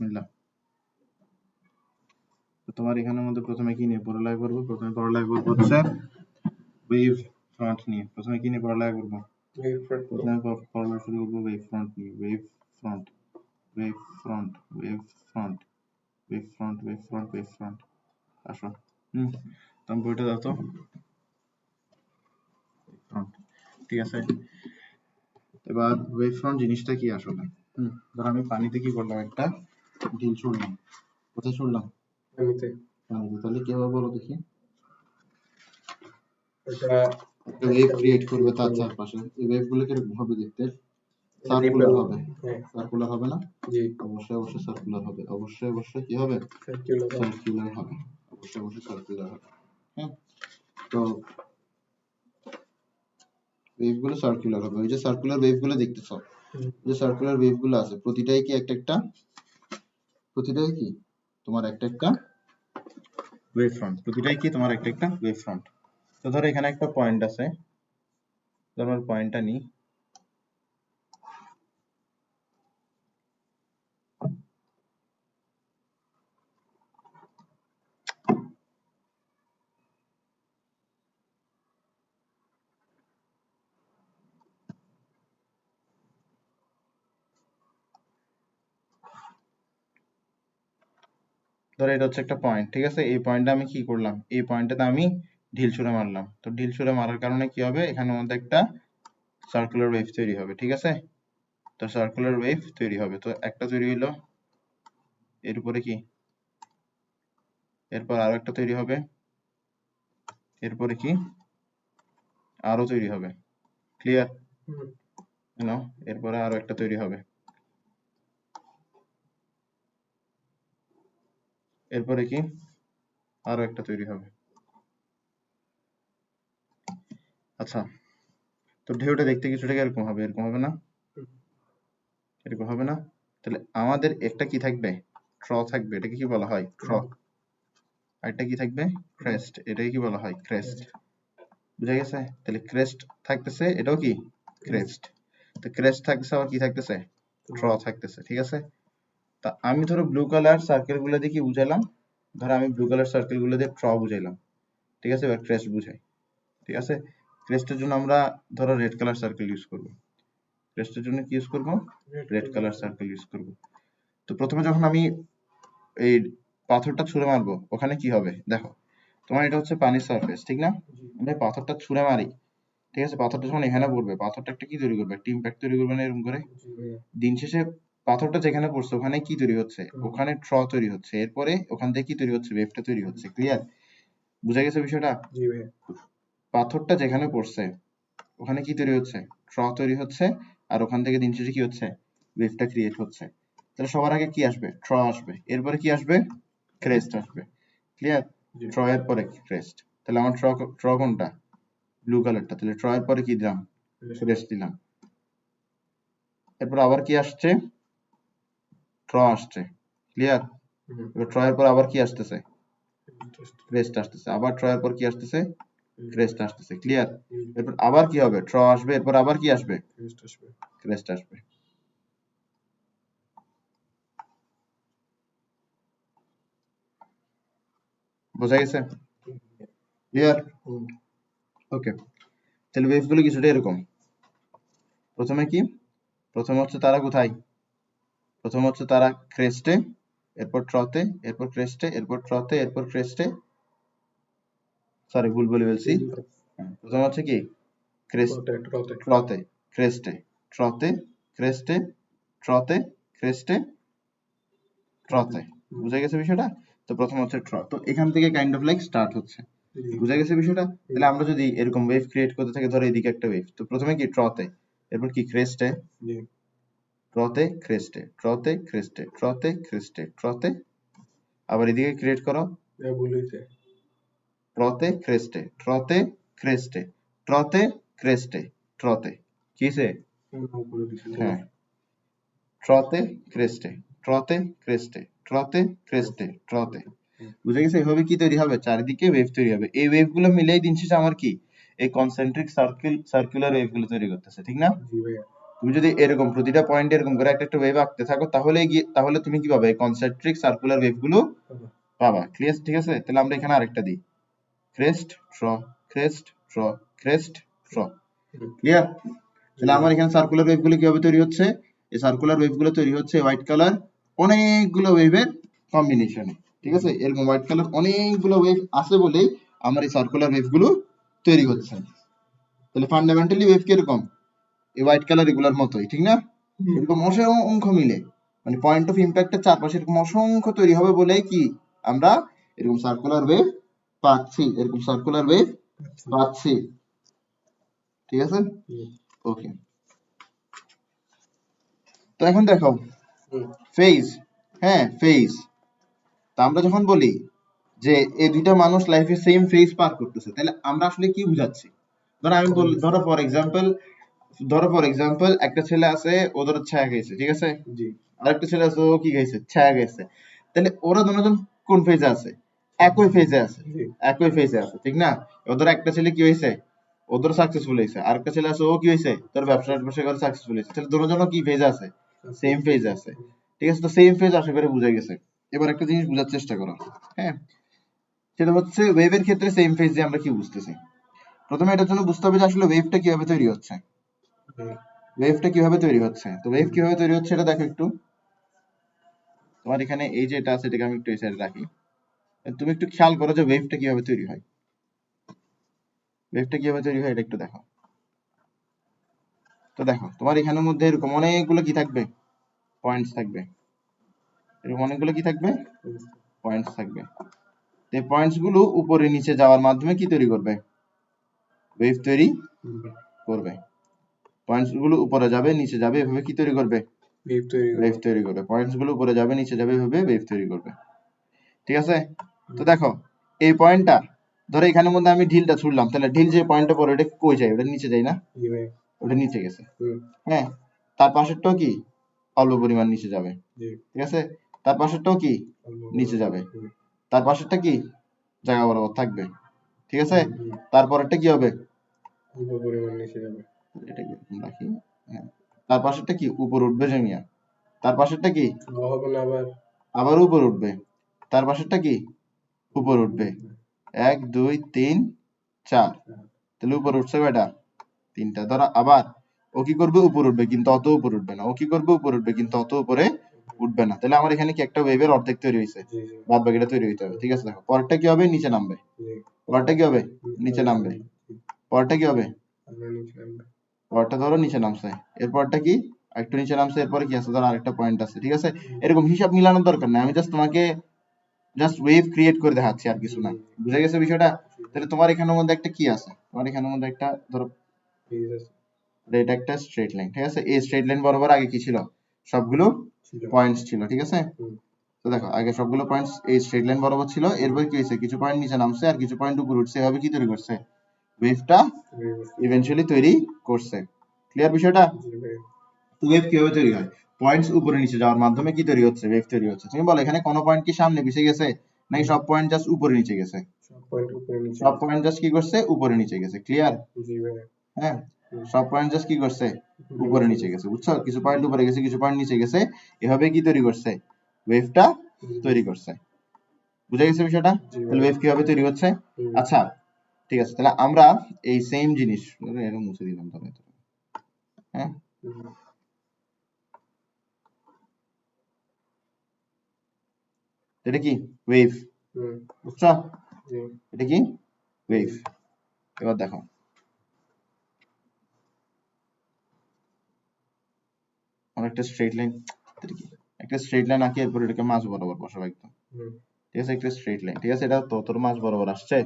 বিসমিল্লাহ। তো তোমার এখানের মধ্যে প্রথমে কি নিয়ে পড়ালেখা করবো? প্রথমে পড়ালেখা করবো হচ্ছে ওয়েভ ফ্রন্ট নিয়ে। প্রথমে কি নিয়ে পড়ালেখা করবো? প্রথমে পড়ালেখা শুরু করবো ওয়েভ ফ্রন্ট নিয়ে। Wave front, wave front, wave front, wave front, wave front, wave front. আসো, তুমি বইটা দাও তো। ঠিক আছে, এবার ওয়েভ ফ্রন্ট জিনিসটা কি আসলে? ধর আমি পানিতে কি করলাম, একটা ঢিল ছুড়লাম। কোথায় ছুড়লাম? পানিতে। তাহলে কিভাবে বলো দেখি? এটা একটা ওয়েভ ক্রিয়েট করবে তার চারপাশে। এই ওয়েভ গুলো কিরকম হবে দেখতে? সার্কুলার হবে। সার্কুলার হবে না? জি, অবশ্যই অবশ্যই সার্কুলার হবে। অবশ্যই অবশ্যই কি হবে? সার্কুলার হবে। অবশ্যই অবশ্যই সার্কুলার হবে। হ্যাঁ, তো ওয়েভ গুলো সার্কুলার হবে। ওই যে সার্কুলার ওয়েভ গুলো দেখতেছো, যে সার্কুলার ওয়েভ গুলো আছে, প্রতিটাই কি একটা প্রতিটাই কি তোমার একটা ওয়েভ ফ্রন্ট। প্রতিটাই কি তোমার একটা ওয়েভ ফ্রন্ট। তো ধরো এখানে একটা পয়েন্ট আছে, ধরো পয়েন্টটা নিই। ধরো এটা হচ্ছে একটা পয়েন্ট, ঠিক আছে? এই পয়েন্টে আমি কি করলাম? এই পয়েন্টটাতে আমি ঢিল ছুঁড়ে মারলাম। তো ঢিল ছুঁড়ে মারার কারণে কি হবে? এখানের মধ্যে একটা সার্কুলার ওয়েভ তৈরি হবে, ঠিক আছে? তো সার্কুলার ওয়েভ তৈরি হবে। তো একটা তৈরি হইলো, এর উপরে কি, এরপর আরো একটা তৈরি হবে, এরপরে কি আরো তৈরি হবে। ক্লিয়ার? নাও, এরপরে আরো একটা তৈরি হবে, এরপরে কি আরো একটা তৈরি হবে। আচ্ছা, তো ঢেউটা দেখতে কিছুটা এরকম হবে, এরকম হবে না? এরকম হবে না? তাহলে আমাদের একটা কি থাকবে? ট্র থাকবে। এটাকে কি বলা হয়? ট্র। আর একটা কি থাকবে? ক্রেস্ট। এটাকে কি বলা হয়? ক্রেস্ট। বুঝা গেছে? তাহলে ক্রেস্ট থাকতেছে, এটাও কি ক্রেস্ট। তো ক্রেস্ট থাকতেছে, আবার কি থাকতেছে? ট্র থাকতেছে, ঠিক আছে? তা আমি ধরো ব্লু কালার সার্কেল গুলো দিয়ে কি বুঝাইলাম? ধরো আমি ব্লু কালার সার্কেল গুলো দিয়ে ট্র বুঝাইলাম, ঠিক আছে? এবার ক্রেস্ট বুঝাই, ঠিক আছে? ক্রেস্টের জন্য আমরা ধরো রেড কালার সার্কেল ইউজ করব। ক্রেস্টের জন্য কি ইউজ করব? রেড কালার সার্কেল ইউজ করব। তো প্রথমে যখন আমি এই পাথরটা ছুঁড়ে মারবো, ওখানে কি হবে দেখো। তোমার এটা হচ্ছে পানির সারফেস, ঠিক না? আমি পাথরটা ছুঁড়ে মারি, ঠিক আছে? পাথরটা যখন এখানে পড়বে, পাথরটা একটা কি তৈরি করবে? একটা ইম্প্যাক্ট তৈরি করবে না এরকম করে? দিন শেষে পাথরটা যেখানে পড়ছে ওখানে কি তৈরি হচ্ছে? ওখানে ট্র তৈরি হচ্ছে। এরপরে ওখান থেকে কি তৈরি হচ্ছে? ওয়েভটা তৈরি হচ্ছে। ক্লিয়ার? বুঝা গেছে বিষয়টা? জি ভাই। পাথরটা যেখানে পড়ছে ওখানে কি তৈরি হচ্ছে? ট্র তৈরি হচ্ছে। আর ওখান থেকে দিন শেষে কি হচ্ছে? ওয়েভটা ক্রিয়েট হচ্ছে। তাহলে সবার আগে কি আসবে? ট্র আসবে। এরপরে কি আসবে? ক্রেস্ট আসবে। ক্লিয়ার? ট্র এর পরে ক্রেস্ট। তাহলে আমার ট্র কোনটা? ব্লু কালারটা। তাহলে ট্র এর পরে কি দিলাম? ক্রেস্ট দিলাম। এরপর আবার কি আসছে? ট্র আসছে। ক্লিয়ার? এবার ট্র এর পর আবার কি আসতেছে? ক্রেস্ট আসতেছে। আবার ট্র এর পর কি আসতেছে? ক্রেস্ট আসতেছে। ক্লিয়ার? এরপর আবার কি হবে? ট্র আসবে, এরপর আবার কি আসবে? ক্রেস্ট আসবে। বোঝা গেছে? ক্লিয়ার? ওকে, তাহলে ওয়েভ গুলো কিছুটা এরকম। প্রথমে কি? প্রথমে হচ্ছে তারা কোথায়? প্রথমে হচ্ছে তারা ক্রেস্টে, এরপর ট্রতে, এরপর ক্রেস্টে, এরপর ট্রতে, এরপর ক্রেস্টে। সরি, ভুল বলে ফেলছি। প্রথমে হচ্ছে কি? ট্রতে, ক্রেস্টে, ট্রতে, ক্রেস্টে, ট্রতে, ক্রেস্টে, ট্রতে। বুঝা গেছে বিষয়টা? তো প্রথম হচ্ছে ট্র। তো এখান থেকে কাইন্ড অফ লাইক স্টার্ট হচ্ছে। বুঝা গেছে বিষয়টা? তাহলে আমরা যদি এরকম ওয়েভ ক্রিয়েট করতে থাকি, ধরো এদিকে একটা ওয়েভ, তো প্রথমে কি? ট্রতে, এরপর কি? ক্রেস্টে, ট্রতে, ক্রেস্টে, ট্রতে, ক্রেস্টে, ট্রতে, ক্রেস্টে, ট্রতে। আবার এদিকে ক্রিয়েট করো, ট্রতে, ক্রেস্টে, ট্রতে, ক্রেস্টে, ট্রতে, ক্রেস্টে, ট্রতে। কিসে? হ্যাঁ, ট্রতে, ক্রেস্টে, ট্রতে, ক্রেস্টে, ট্রতে, ক্রেস্টে, ট্রতে। বুঝে গেছে? এভাবে কি তৈরি হবে? চারিদিকে ওয়েভ তৈরি হবে। এই ওয়েভ গুলো মিলেই দিন শেষে আমার কি? এই কনসেন্ট্রিক সার্কুলার ওয়েভ গুলো তৈরি করতেছে, ঠিক না? তুমি যদি এরকম প্রতিটা পয়েন্টে এরকম করে একটা একটা ওয়েভ আঁকতে থাকো তাহলে তুমি কি পাবে কনসেন্ট্রিক সার্কুলার ওয়েভ গুলো পাবা। ক্লিয়ার? ঠিক আছে, তাহলে আমরা এখানে আরেকটা দিই, ক্রেস্ট ট্র ক্রেস্ট ট্র ক্রেস্ট ট্র। ক্লিয়ার? তাহলে আমার এখানে সার্কুলার ওয়েভ গুলো কিভাবে তৈরি হচ্ছে? এই সার্কুলার ওয়েভ গুলো তৈরি হচ্ছে হোয়াইট কালার অনেকগুলো ওয়েভের কম্বিনেশনে। ঠিক আছে, এরকম হোয়াইট কালার অনেকগুলো ওয়েভ আছে বলেই আমার এই সার্কুলার ওয়েভ গুলো তৈরি হচ্ছে। তাহলে ফান্ডামেন্টালি ওয়েভ কিরকম? এই হোয়াইট কালার এগুলোর মতোই, ঠিক না? এরকম অসংখ্য মিলে মানে পয়েন্ট অফ ইম্প্যাক্টের চারপাশে এরকম অসংখ্য তৈরি হবে বলেই কি আমরা এরকম সার্কুলার ওয়েভ পাচ্ছি, এরকম সার্কুলার ওয়েভ পাচ্ছি। ঠিক আছে, ওকে। তো এখন দেখো ফেজ, হ্যাঁ ফেজ। তা আমরা যখন বলি যে এই দুইটা মানুষ লাইফে সেম ফেজ পার করতেছে, তাহলে আমরা আসলে কি বুঝাচ্ছি? ধরো আমি বলি, ধরো ফর এক্সাম্পল একটা ছেলে আছে, ও ধরো ছায়া গেছে, ঠিক আছে, আরেকটা ছেলে আছে, ও কি গেছে? ছায়া গেছে। তাহলে ওরা দুজন কোন ফেজে আছে? একই ফেজে আছে, একই ফেজে আছে, ঠিক না? ওদের একটা ছেলে কি হয়েছে? ওদের সাকসেসফুল হয়েছে, আরেকটা ছেলে আছে, ও কি হয়েছে? তোর ব্যবসা করে সাকসেসফুল হয়েছে। তাহলে দুজনও কি ফেজে আছে? সেম ফেজে আছে। ঠিক আছে, তো সেম ফেজ আশা করে বুঝা গেছে। এবার একটা জিনিস বোঝার চেষ্টা করো, হ্যাঁ, সেটা হচ্ছে ওয়েভের ক্ষেত্রে সেম ফেজ দিয়ে আমরা কি বুঝতেছি। প্রথমে এটার জন্য বুঝতে হবে যে আসলে ওয়েভটা কিভাবে তৈরি হচ্ছে। ওয়েভটা কিভাবে তৈরি হচ্ছে? তো ওয়েভ কিভাবে তৈরি হচ্ছে এটা দেখো একটু। তোমার এখানে এই যে এটা আছে, এটাকে আমি একটু এই সাইডে রাখি। তুমি একটু খেয়াল করো যে ওয়েভটা কিভাবে তৈরি হয়। ওয়েভটা কিভাবে তৈরি হয় এটা একটু দেখো। তো দেখো তোমার এখানের মধ্যে এরকম অনেকগুলো কি থাকবে? পয়েন্টস থাকবে। এরকম অনেকগুলো কি থাকবে? পয়েন্টস থাকবে। এই পয়েন্টস গুলো উপরে নিচে যাওয়ার মাধ্যমে কি তৈরি করবে? ওয়েভ তৈরি করবে। পয়েন্টস গুলো উপরে যাবে নিচে যাবে, এভাবে কি তৈরি করবে? ওয়েভ তৈরি করবে। পয়েন্টস গুলো উপরে যাবে নিচে যাবে, এভাবে ওয়েভ তৈরি করবে। ঠিক আছে, তো দেখো এই পয়েন্টটা, ধরো এখানের মধ্যে আমি ঢিলটা ছুড়লাম, তাহলে ঢিল যে পয়েন্টটা পড়ে ওটা কই যায়? ওটা নিচে যায় না? ওটা নিচে গেছে। হ্যাঁ, তার পাশেরটাও কি অল্প পরিমাণ নিচে যাবে। ঠিক আছে, তার পাশেরটাও কি নিচে যাবে, তার পাশেরটা কি জায়গা বরাবর থাকবে। ঠিক আছে, তারপরেরটা কি হবে? এটা কি এরকম রাখি, হ্যাঁ, তার পাশেরটা কি উপর উঠবে যে মিয়া, তার পাশেরটা কি আবার উপর উঠবে, তার পাশেরটা কি উপর উঠবে। 1 2 3 4, তাহলে উপর উঠছে কয়টা? 3টা। ধরো আবার ও কি করবে? উপর উঠবে, কিন্তু অত উপর উঠবে না। ও কি করবে? উপর উঠবে, কিন্তু অত উপরে উঠবে না। তাহলে আমার এখানে কি একটা ওয়েভের অর্ধেক তৈরি হয়েছে, বাদ বাকিটা তৈরি হইতে হবে। ঠিক আছে, দেখো পরেরটা কি হবে? নিচে নামবে। পরেরটা কি হবে? নিচে নামবে। পরেরটা কি হবে? পরেরটা ধরো নিচে নামছে, এরপরটা কি একটু নিচে নামছে, এরপরে কি আছে? ধরো আরেকটা পয়েন্ট আছে। ঠিক আছে, এরকম হিসাব মিলানোর দরকার নেই, আমি জাস্ট তোমাকে ওয়েভ ক্রিয়েট করে দেখাচ্ছি, আর কিছু না। বুঝে গেছে বিষয়টা? তাহলে তোমার এখানের মধ্যে একটা কি আছে? তোমার এখানের মধ্যে একটা ধরো এটা একটা স্ট্রেট লাইন। ঠিক আছে, এই স্ট্রেট লাইন বরাবর আগে কি ছিল? সবগুলো পয়েন্টস ছিল। ঠিক আছে, তো দেখো আগে সবগুলো পয়েন্টস এই স্ট্রেট লাইন বরাবর ছিল, এরপর কি হয়েছে? কিছু পয়েন্ট নিচে নামছে আর কিছু পয়েন্ট উপরে উঠছে, এভাবে কি তৈরি করছে? ওয়েভটা ইভেন্চুয়ালি তৈরি করছে। ক্লিয়ার বিষয়টা? তো ওয়েভ কিভাবে তৈরি হয়? পয়েন্টস উপরে নিচে যাওয়ার মাধ্যমে কি তৈরি হচ্ছে? ওয়েভ তৈরি হচ্ছে। তুমি বলো এখানে কোন পয়েন্ট কি সামনে পিছে গেছে, নাকি সব পয়েন্ট জাস্ট উপরে নিচে গেছে? সব পয়েন্ট জাস্ট কি করছে? উপরে নিচে গেছে। ক্লিয়ার? হ্যাঁ, সব পয়েন্ট জাস্ট কি করছে? উপরে নিচে গেছে। বুঝছো? কিছু পয়েন্ট উপরে গেছে, কিছু পয়েন্ট নিচে গেছে, এভাবে কি তৈরি করছে? ওয়েভটা তৈরি করছে। বুঝা গেছে বিষয়টা? তাহলে ওয়েভ কিভাবে তৈরি হচ্ছে? আচ্ছা ঠিক আছে, তাহলে আমরা এই সেম জিনিস এরকম মুছে দিলাম তাহলে, হ্যাঁ, এটা কি ওয়েভ? বুঝছো? এটা কি ওয়েভ? এবার দেখো একটা স্ট্রেট লাইন, একটা স্ট্রেট লাইন আঁকি, এরপর এটাকে মাঝ বরাবর বসাবো একদম। ঠিক আছে, একটা স্ট্রেট লাইন। ঠিক আছে, এটা তোর মাঝ বরাবর আসছে,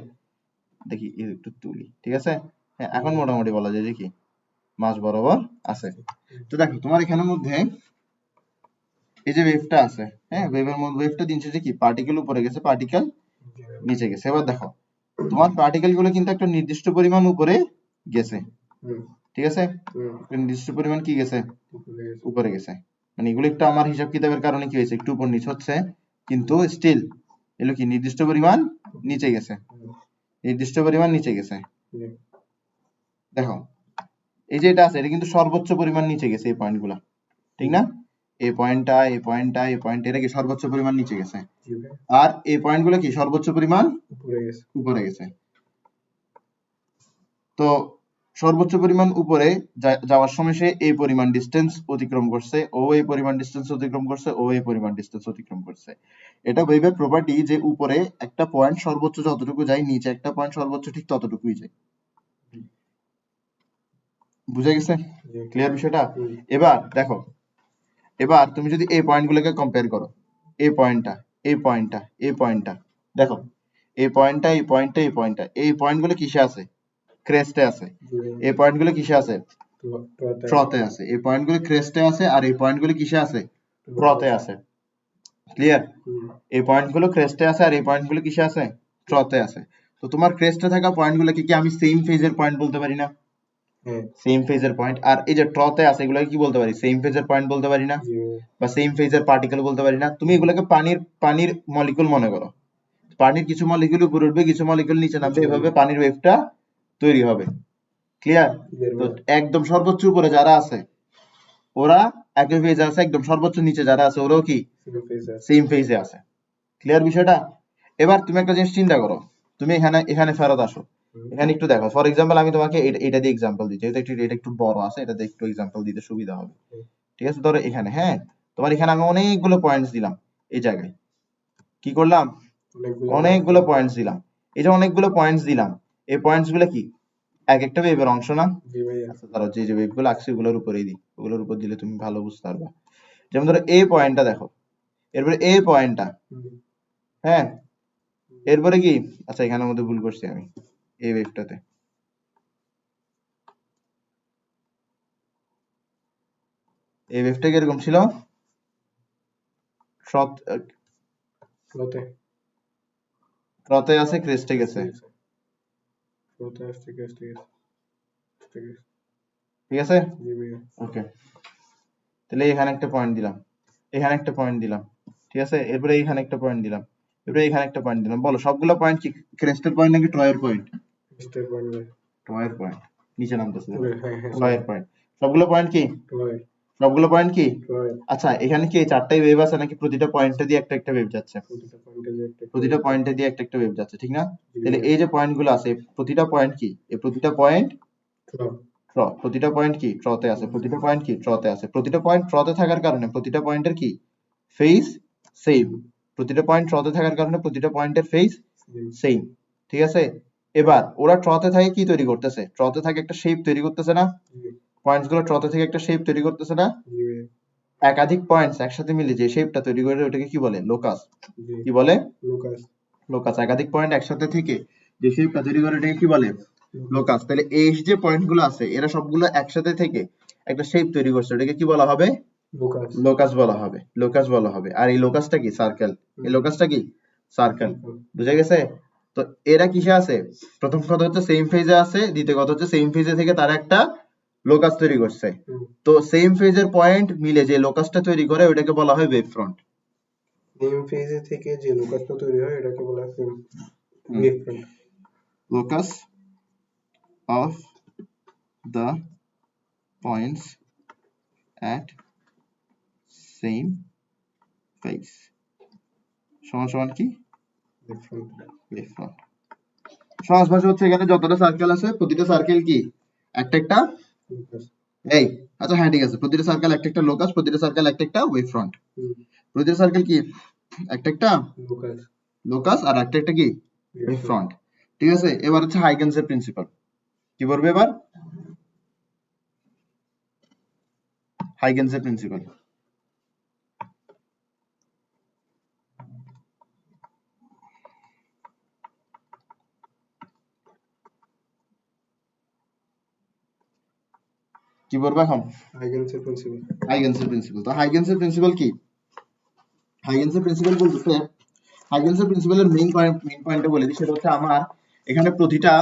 দেখি একটু তুলি। ঠিক আছে, হ্যাঁ, এখন মোটামুটি বলা যায় যে কি মাঝ বরাবর আছে। তো দেখো তোমার এখানের মধ্যে এই যে ওয়েভটা আছে, হ্যাঁ, ওয়েভের মধ্যে ওয়েভটা দিনছে যে কি পার্টিকেল উপরে গেছে, পার্টিকেল নিচে গেছে। এবার দেখো তোমার পার্টিকেল গুলো কিন্তু একটা নির্দিষ্ট পরিমাণ উপরে গেছে। ঠিক আছে, একটা নির্দিষ্ট পরিমাণ কি গেছে? উপরে গেছে। মানে এগুলো একটু আমার হিসাব কিতাবের কারণে কি হয়েছে, একটু উপর নিচ হচ্ছে, কিন্তু স্টিল এগুলো কি নির্দিষ্ট পরিমাণ নিচে গেছে, নির্দিষ্ট পরিমাণ নিচে গেছে। দেখো এই যে এটা আছে এটা কিন্তু সর্বোচ্চ পরিমাণ নিচে গেছে এই পয়েন্টগুলা, ঠিক না? এই পয়েন্টটা এই পয়েন্টটা এই পয়েন্ট, এটা কি সর্বোচ্চ পরিমাণ নিচে গেছে, আর এই পয়েন্টগুলো কি সর্বোচ্চ পরিমাণ উপরে গেছে। তো সর্বোচ্চ পরিমাণ উপরে যাওয়ার সময় সে এই পরিমাণ ডিস্টেন্স অতিক্রম করছে, ও এই পরিমাণ ডিস্টেন্স অতিক্রম করছে, ও এই পরিমাণ ডিস্টেন্স অতিক্রম করছে। এটা ওয়েভের প্রপার্টি যে উপরে একটা পয়েন্ট সর্বোচ্চ যতটুকু যায়, নিচে একটা পয়েন্ট সর্বোচ্চ ঠিক ততটুকুই যায়। বুঝা গেছে? ক্লিয়ার বিষয়টা? এবার দেখো, এবার তুমি যদি এই পয়েন্টগুলোকে কম্পেয়ার করো, এই পয়েন্টটা এই পয়েন্টটা এই পয়েন্টটা, দেখো এই পয়েন্টটা এই পয়েন্টটা এই পয়েন্টটা, এই পয়েন্টগুলো কিসে আছে? ক্রেস্টে আছে। এই পয়েন্টগুলো কিসে আছে? ট্রতে আছে। এই পয়েন্টগুলো ক্রেস্টে আছে, আর এই পয়েন্টগুলো কিসে আছে? ট্রতে আছে। ক্লিয়ার? এই পয়েন্টগুলো ক্রেস্টে আছে, আর এই পয়েন্টগুলো কিসে আছে? ট্রতে আছে। তো তোমার ক্রেস্টে থাকা পয়েন্টগুলোকে কি আমি সেম ফেজের পয়েন্ট বলতে পারি না? সেম ফেজের পয়েন্ট। আর এই যে ট্রতে আছে এগুলোকে কি বলতে পারি? সেম ফেজের পয়েন্ট বলতে পারি না? বা সেম ফেজের পার্টিকেল বলতে পারি না? তুমি এগুলোকে পানির মলিকুল মনে করো। পানির কিছু মলিকুল উপরে উঠবে, কিছু মলিকুল নিচে নামবে, এভাবে পানির ওয়েভটা তৈরি হবে। ক্লিয়ার? তো একদম সর্বোচ্চ উপরে যারা আছে ওরা একই ফেজে আছে, একদম সর্বোচ্চ নিচে যারা আছে ওরাও কি সেম ফেজে আছে। ক্লিয়ার বিষয়টা? এবার তুমি একটা জিনিস চিন্তা করো, তুমি এখানে এখানে ফেরত আসো, এখানে একটু দেখো। ফর এক্সাম্পল আমি তোমাকে এটা দিয়ে এক্সাম্পল দিই, যেহেতু এটা একটু বড় আছে, এটাতে একটু এক্সাম্পল দিতে সুবিধা হবে। ঠিক আছে? ধরো এখানে, হ্যাঁ, তোমার এখানে আমি অনেকগুলো পয়েন্টস দিলাম, এই জায়গায় কি করলাম? অনেকগুলো পয়েন্টস দিলাম। এই যে অনেকগুলো পয়েন্টস দিলাম, এই পয়েন্টস গুলো কি এক একটা ওয়েভের অংশ না? আচ্ছা ধরো যে যে ওয়েভ গুলো আছে ওগুলোর উপরেই দিই, ওগুলোর উপর দিলে তুমি ভালো বুঝতে পারবা। যেমন ধরো এই পয়েন্টটা দেখো, এরপরে এই পয়েন্টটা, হ্যাঁ, এরপরে কি, আচ্ছা এখানের মধ্যে ভুল করছি আমি, এই ওয়েভটাতে এই ওয়েভটা কিরকম ছিল? ট্রতে আছে, ক্রেস্টে গেছে, ঠিক আছে? ওকে, তাহলে এখানে একটা পয়েন্ট দিলাম, এখানে একটা পয়েন্ট দিলাম, ঠিক আছে? এরপরে এখানে একটা পয়েন্ট দিলাম, এরপরে এখানে একটা পয়েন্ট দিলাম। বলো সবগুলো পয়েন্ট কি ক্রেস্টের পয়েন্ট নাকি ট্রয়ের পয়েন্ট? ট্রয়ের পয়েন্ট, নিচে নামতেছে, ট্রয়ের পয়েন্ট। সবগুলো পয়েন্ট কি? সবগুলো পয়েন্ট কি? আচ্ছা এখানে কি এই চারটাই ওয়েভ আছে নাকি প্রতিটা পয়েন্টে দিয়ে একটা একটা ওয়েভ যাচ্ছে? প্রতিটা পয়েন্টে দিয়ে একটা একটা ওয়েভ যাচ্ছে, ঠিক না? তাহলে এই যে পয়েন্টগুলো আছে প্রতিটা পয়েন্ট কি? এই প্রতিটা পয়েন্ট ট্র, প্রতিটা পয়েন্ট কি ট্রতে আছে, প্রতিটা পয়েন্ট কি ট্রতে আছে। প্রতিটা পয়েন্ট ট্রতে থাকার কারণে প্রতিটা পয়েন্টের কি ফেজ সেম, প্রতিটা পয়েন্ট ট্রতে থাকার কারণে প্রতিটা পয়েন্টের ফেজ সেম, ঠিক আছে? এবার ওরা ট্রতে থাকে কি তৈরি করতেছে? ট্রতে থাকে একটা শেপ তৈরি করতেছে না? পয়েন্টস গুলো ট্রতে থেকে একটা শেপ তৈরি করতেছে না? একাধিক পয়েন্টস একসাথে মিলে যে শেপটা তৈরি করে ওটাকে কি বলে? লোকাস। কি বলে? লোকাস। একাধিক পয়েন্ট একসাথে থেকে যে শেপটা তৈরি করে ওটাকে কি বলে? লোকাস। তাহলে এই যে পয়েন্ট গুলো আছে এরা সবগুলো একসাথে থেকে একটা শেপ তৈরি করছে, ওটাকে কি বলা হবে? লোকাস বলা হবে, লোকাস বলা হবে। আর এই লোকাসটা কি? সার্কেল। এই লোকাসটা কি? সার্কেল। বুঝা গেছে? তো এরা কিসে আছে? প্রথম কথা হচ্ছে সেম ফেজে আছে, দ্বিতীয় কথা হচ্ছে সেম ফেজে থেকে তারা একটা লোকাস তৈরি করছে। তো সেম ফেজের পয়েন্ট মিলে যে লোকাসটা তৈরি করে ওটাকে বলা হয় ওয়েভ ফ্রন্ট। সেম ফেজে থেকে যে লোকাসটা তৈরি হয় এটাকে বলা হয় wave front. Locus of the points at same phase সমান সমান কি? Wave front. সহজ ভাষা হচ্ছে এখানে যতটা সার্কেল আছে প্রতিটা সার্কেল কি একটা একটা এই, আচ্ছা হ্যাঁ ঠিক আছে, প্রতিটা সার্কেল একটা একটা লোকাস, প্রতিটা সার্কেল একটা একটা ওয়েভ ফ্রন্ট। প্রতিটা সার্কেল কি একটা একটা লোকাস আর একটা একটা কি ওয়েভ ফ্রন্ট, ঠিক আছে? এবার হচ্ছে হাইগেনসের প্রিন্সিপাল। কি বলবে এবার? হাইগেনসের প্রিন্সিপাল। কি বলবো এখন? হাইগেনসের প্রিন্সিপাল। হাইগেনসের প্রিন্সিপাল। তো হাইগেনসের প্রিন্সিপাল কি? হাইগেনসের প্রিন্সিপাল বলতেছে, হাইগেনসের প্রিন্সিপালের মেইন পয়েন্টটা বলে দিই, সেটা হচ্ছে আমার এখানে প্রতিটা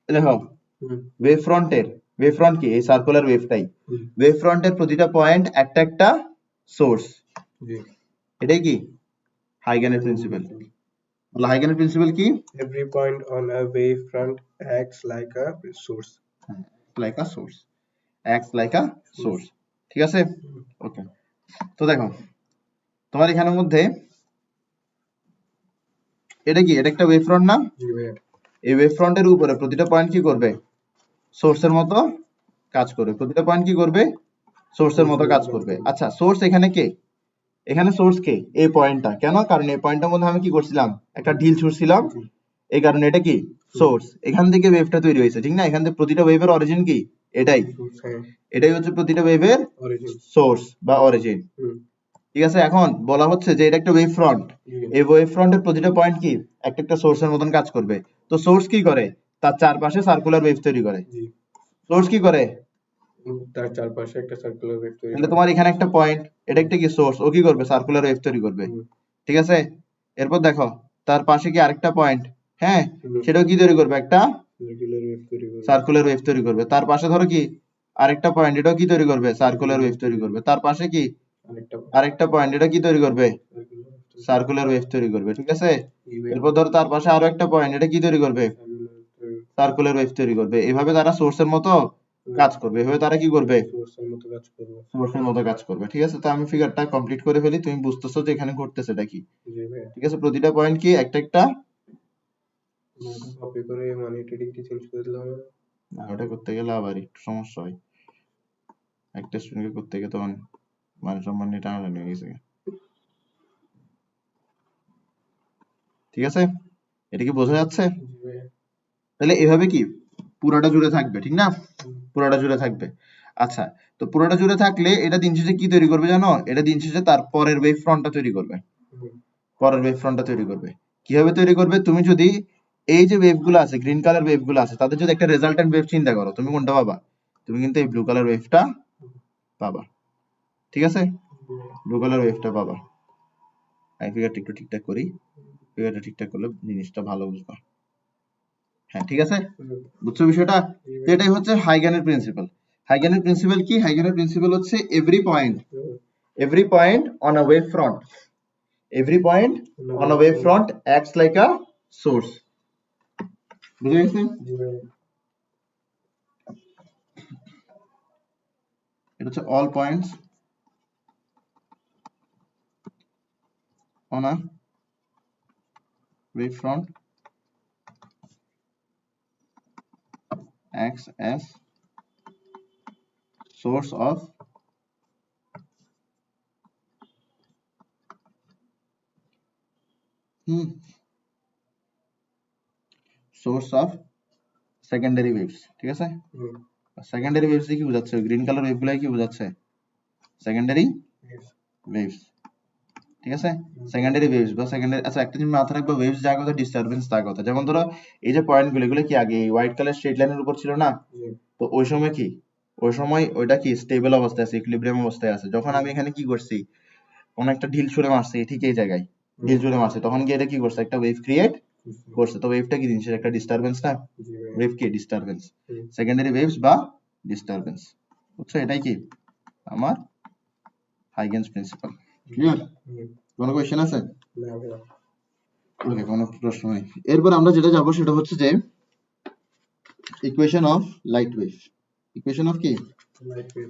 দেখো ওয়েভ ফ্রন্ট কি এই সার্কুলার ওয়েভটাই, ওয়েভ ফ্রন্টের প্রতিটা পয়েন্ট একটা একটা সোর্স, এটাই কি হাইগেনের প্রিন্সিপাল। বলো হাইগেনের প্রিন্সিপাল কি? Every point on a wave front acts like a source. Like a source, acts like a source, ঠিক আছে? ওকে, তো দেখো তোমার এখানের মধ্যে এটা কি, এটা একটা ওয়েভ ফ্রন্ট না? জি ভাইয়া। এই ওয়েভ ফ্রন্টের উপরে প্রতিটা পয়েন্ট কি করবে, সোর্সের মতো কাজ করবে, প্রতিটা পয়েন্ট কি করবে, সোর্সের মতো কাজ করবে। আচ্ছা, সোর্স এখানে কে, এখানে সোর্স কে, এই পয়েন্টটা, কেন, কারণ এই পয়েন্টটার মধ্যে আমি কি করছিলাম, একটা ঢিল ছুড়ছিলাম, জি। এই কারণে এটা কি সোর্স, এখান থেকে ওয়েভটা তৈরি হয়েছে, ঠিক না? এখান থেকে প্রতিটা ওয়েভের অরিজিন কি, এটাই, হ্যাঁ, এটাই হচ্ছে প্রতিটা ওয়েভের অরিজিন। সোর্স বা অরিজিন, ঠিক আছে? এখন বলা হচ্ছে যে এটা একটা ওয়েভ ফ্রন্ট, এই ওয়েভ ফ্রন্টের প্রতিটা পয়েন্ট কি একটা একটা সোর্সের মতন কাজ করবে। তো সোর্স কি করে, তার চারপাশে সার্কুলার ওয়েভ তৈরি করে। জি। সোর্স কি করে, তার চারপাশে একটা সার্কুলার ওয়েভ তৈরি তাহলে করে। তোমার এখানে একটা পয়েন্ট, এটা একটা কি সোর্স, ও কি করবে, সার্কুলার ওয়েভ তৈরি করবে, ঠিক আছে? এরপর দেখো তার পাশে কি আরেকটা পয়েন্ট, হ্যাঁ, সেটাও কি তৈরি করবে, একটা সার্কুলার ওয়েভ তৈরি করে। সার্কুলার ওয়েভ তৈরি করবে। তার পাশে ধরো কি আরেকটা পয়েন্ট, এটাও কি তৈরি করবে, সার্কুলার ওয়েভ তৈরি করবে। তার পাশে কি আরেকটা পয়েন্ট, এটা কি তৈরি করবে, সার্কুলার ওয়েভ তৈরি করবে, ঠিক আছে? এরপর ধরো তার পাশে আরো একটা পয়েন্ট, এটা কি তৈরি করবে, সার্কুলার ওয়েভ তৈরি করবে। এভাবে তারা সোর্সের মতো কাজ করবে, এভাবে তারা কি করবে, সোর্সের মতো কাজ করবে। সোর্সের মতো কাজ করবে, ঠিক আছে? তো আমি ফিগারটা কমপ্লিট করে ফেলি, তুমি বুঝতেছো যে এখানে ঘটতেছেটা কি, জি ভাইয়া। ঠিক আছে? প্রতিটা পয়েন্ট কি একটা একটা, কপি করে মানে ডিগ্রি চেঞ্জ করে দিলাম। না ওটা করতে গেলে আবার একটু সমস্যা হয়, একটা স্টুডেন্টকে করতে গিয়ে তখন মানে সম্মান নিয়ে টানাটানি হয়ে গেছে, ঠিক আছে? এটা কি বোঝা যাচ্ছে? জি ভাইয়া। তাহলে এভাবে কি পুরাটা জুড়ে থাকবে, ঠিক না? পুরাটা জুড়ে থাকবে। আচ্ছা, তো পুরাটা জুড়ে থাকলে এটা দিন শেষে কি তৈরি করবে জানো, এটা দিন শেষে তার পরের ওয়েভ ফ্রন্টটা তৈরি করবে, পরের ওয়েভ ফ্রন্টটা তৈরি করবে। কিভাবে তৈরি করবে, তুমি যদি এই যে ওয়েভ গুলো আছে, গ্রিন কালার ওয়েভ গুলো আছে, তাদের যদি একটা রেজাল্টেন্ট ওয়েভ চিন্তা করো, তুমি কোনটা পাবা, তুমি কিন্তু এই ব্লু কালার ওয়েভটা পাবা, ঠিক আছে? ব্লু কালার ওয়েভটা পাবা। আমি ফিগারটা একটু ঠিকঠাক করি, ফিগারটা ঠিকঠাক করলে জিনিসটা ভালো বুঝবা। হ্যাঁ, ঠিক আছে, বুঝছো বিষয়টা? তো এটাই হচ্ছে হাইগেনের প্রিন্সিপাল। হাইগেনের প্রিন্সিপাল কি, হাইগেনের প্রিন্সিপাল হচ্ছে every point on a wave front, every point on a wave front acts like a source, বুঝে গেছেন? জি ভাইয়া। এটা হচ্ছে all points on a wave front acts as source of source of secondary waves, ঠিক আছে? Secondary waves কি বোঝাচ্ছে, green colour wave গুলাই কি বোঝাচ্ছে, সেকেন্ডারি ওয়েভস, ঠিক আছে? সেকেন্ডারি ওয়েভস বা সেকেন্ডারি, আচ্ছা একটা জিনিস মাথায় রাখবে, ওয়েভস যার কথা, ডিস্টারবেন্স তার কথা। যেমন ধরো এই যে পয়েন্ট গুলো, এগুলো কি আগে হোয়াইট কালার স্ট্রেট লাইনের উপর ছিল না? তো ওই সময় কি, ওই সময় ওইটা কি স্টেবল অবস্থায় আছে, ইকুইলিব্রিয়াম অবস্থায় আছে। যখন আমি এখানে কি করছি, কোন একটা ঢিল ছুঁড়ে মারছি, ঠিক এই জায়গায় ঢিল ছুঁড়ে মারছি, তখন কি এটা কি করছে, একটা ওয়েভ ক্রিয়েট করছে। তো ওয়েভটা কি জিনিস, একটা ডিস্টারবেন্স না? ওয়েভ কি ডিস্টারবেন্স, সেকেন্ডারি ওয়েভস বা ডিস্টারবেন্স, বুঝছো? এটাই কি আমার হাইগেনস প্রিন্সিপাল। ক্লিয়ার? কোনো কোয়েশ্চেন আছে? না ভাইয়া। ওকে, কোনো প্রশ্ন নেই। এরপর আমরা যেটা যাবো সেটা হচ্ছে যে equation of light wave, equation of কি, light wave,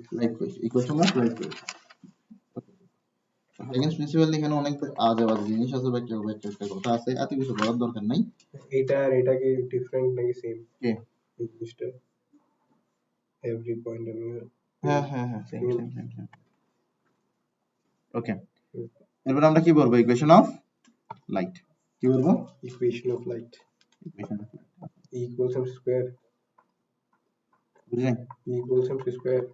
equation of light wave. Huygens principle এখানে অনেক আজে বাজে জিনিস আছে, বা কেউ একটা কথা আছে, এত কিছু বলার দরকার নাই। এটা আর এটা কি ডিফারেন্ট নাকি সেম? কে, এই জিনিসটা এভরি পয়েন্ট আমি হ্যাঁ হ্যাঁ হ্যাঁ, সেম সেম সেম সেম। ওকে, এরপর আমরা কি বলবো, ইকুয়েশন অফ লাইট, কি বলবো, equation of light. Equation of light, E equals m square. বুঝলেন? E equals m square.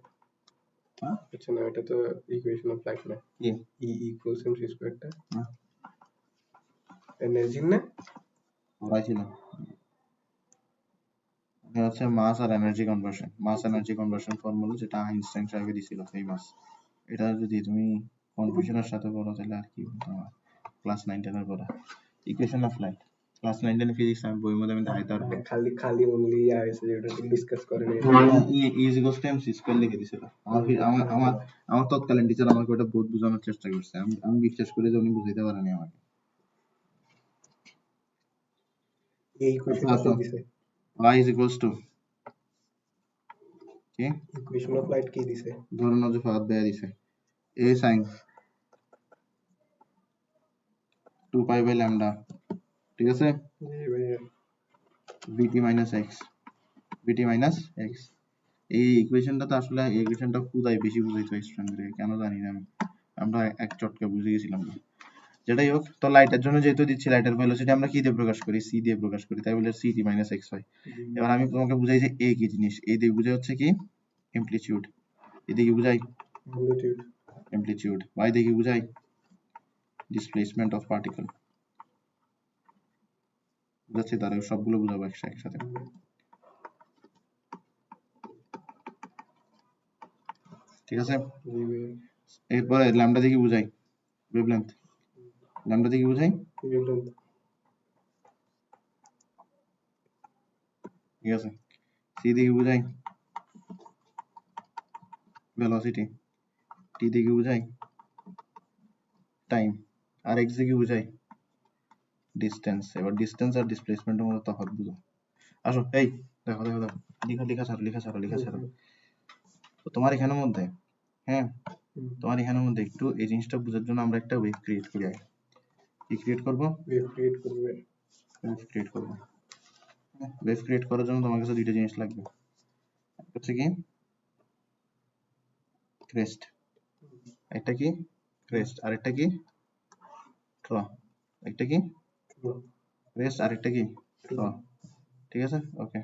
হ্যাঁ, আচ্ছা না, এটা তো ইকুয়েশন অফ লাইট না। কি, E equals m square টা হ্যাঁ, এনার্জি না? পড়াইছিল, এটা হচ্ছে মাস আর এনার্জি কনভার্সন, মাস এনার্জি কনভার্সন ফর্মুলা, যেটা আইনস্টাইন সাহেব দিছিল, ফেমাস। এটা যদি তুমি কনফিউশনের সাথে পড়ো তাহলে আর কি বলতো, ক্লাস 9 10 এর পড়া equation of light, class 9 10 physics আমি বইয়ের মধ্যে আমি দেখাইতে পারবো। খালি খালি অনলি আছে যেটা ডিসকাস করে নেই। Is equals to MC square লিখে দিছিল। আমার তৎকালীন টিচার আমাকে ওটা বহুত বোঝানোর চেষ্টা করছে, আমি বিশ্বাস করি যে উনি বুঝাইতে পারেনি আমাকে। এই ইকুয়েশনটা কই দিছে? y is equals to কি ইকুয়েশন অফ লাইট কি দিছে? ধরে নাও যে ফাহাদ ভাইয়া দিছে a sin 2 pi by lambda, ঠিক আছে, জি ভাইয়া। bt minus x, bt minus x। এই ইকুয়েশনটা তো আসলে এই ইকুয়েশনটা খুদাই বেশি বুঝাইতো স্টুডেন্টদের, কেন জানি না আমি, আমরা এক চটকে বুঝে গেছিলাম না। যেটাই হোক, তো লাইটের জন্য যেহেতু দিচ্ছি, লাইটের ভেলোসিটি আমরা কি দিয়ে প্রকাশ করি? c দিয়ে প্রকাশ করি, তাই বলে ct minus x হয়। এবার আমি তোমাকে বুঝাই যে a কি জিনিস। a দিয়ে বুঝাই হচ্ছে কি অ্যামপ্লিটিউড, এদিকে বুঝাই অ্যামপ্লিটিউড। অ্যামপ্লিটিউড, y দিয়ে কি বুঝাই ডিসপ্লেসমেন্ট অফ পার্টিকেল। বুঝাচ্ছি, তারা সবগুলো বুঝাবো একসাথে। ঠিক আছে, জি ভাইয়া। এরপরে ল্যামডা দিয়ে কি বুঝাই? ওয়েভলেন্থ। ল্যামডা দিয়ে কি বুঝাই? ওয়েভলেন্থ। ঠিক আছে, c দিয়ে কি বুঝাই? ভেলোসিটি। t দিয়ে কি বুঝাই? টাইম। আর x দিয়ে কি বুঝাই? ডিসটেন্স। এবার ডিসটেন্স আর ডিসপ্লেসমেন্টের মধ্যে তফাৎ বুঝো। আসো, এই দেখো দেখো দেখো, লেখা ছাড়ো। তো তোমার এখানের মধ্যে, হ্যাঁ, তোমার এখানের মধ্যে একটু এই জিনিসটা বোঝার জন্য আমরা একটা ওয়েভ ক্রিয়েট করি আগে। কি ক্রিয়েট করব? ওয়েভ ক্রিয়েট করবে। ওয়েভ ক্রিয়েট করব। ওয়েভ ক্রিয়েট করার জন্য তোমার কাছে দুইটা জিনিস লাগবে। একটা হচ্ছে কি ক্রেস্ট, একটা কি ক্রেস্ট, আরেকটা কি ট্র। একটা কি ক্রেস্ট, আরেকটা কি ট্র। ঠিক আছে, ওকে।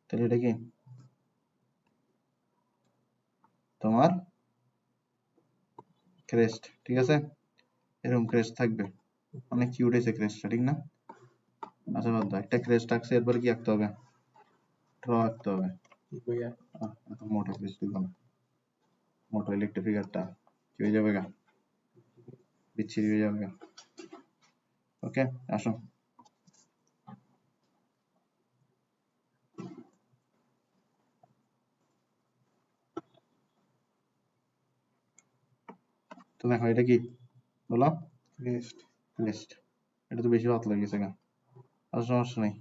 তাহলে এটা কি তোমার ক্রেস্ট, ঠিক আছে, এরকম ক্রেস্ট থাকবে, অনেক কিউট হয়েছে ক্রেস্টটা, ঠিক না? আচ্ছা বাদ দাও, একটা ক্রেস্ট আঁকছে, এরপরে কি আঁকতে হবে? ট্র আঁকতে হবে। ভাইয়া। এত মোটা ক্রেস্ট দিব না, মোটো ইলেকট্রিক ফিগারটা কি হয়ে যাবে গা, বিচ্ছিরি হয়ে যাবে গা। ওকে, আসো। তো দেখো এটা কি বলো? ক্রেস্ট। ক্রেস্ট। এটা তো বেশি পাতলা গেছে গা, আর সমস্যা নেই,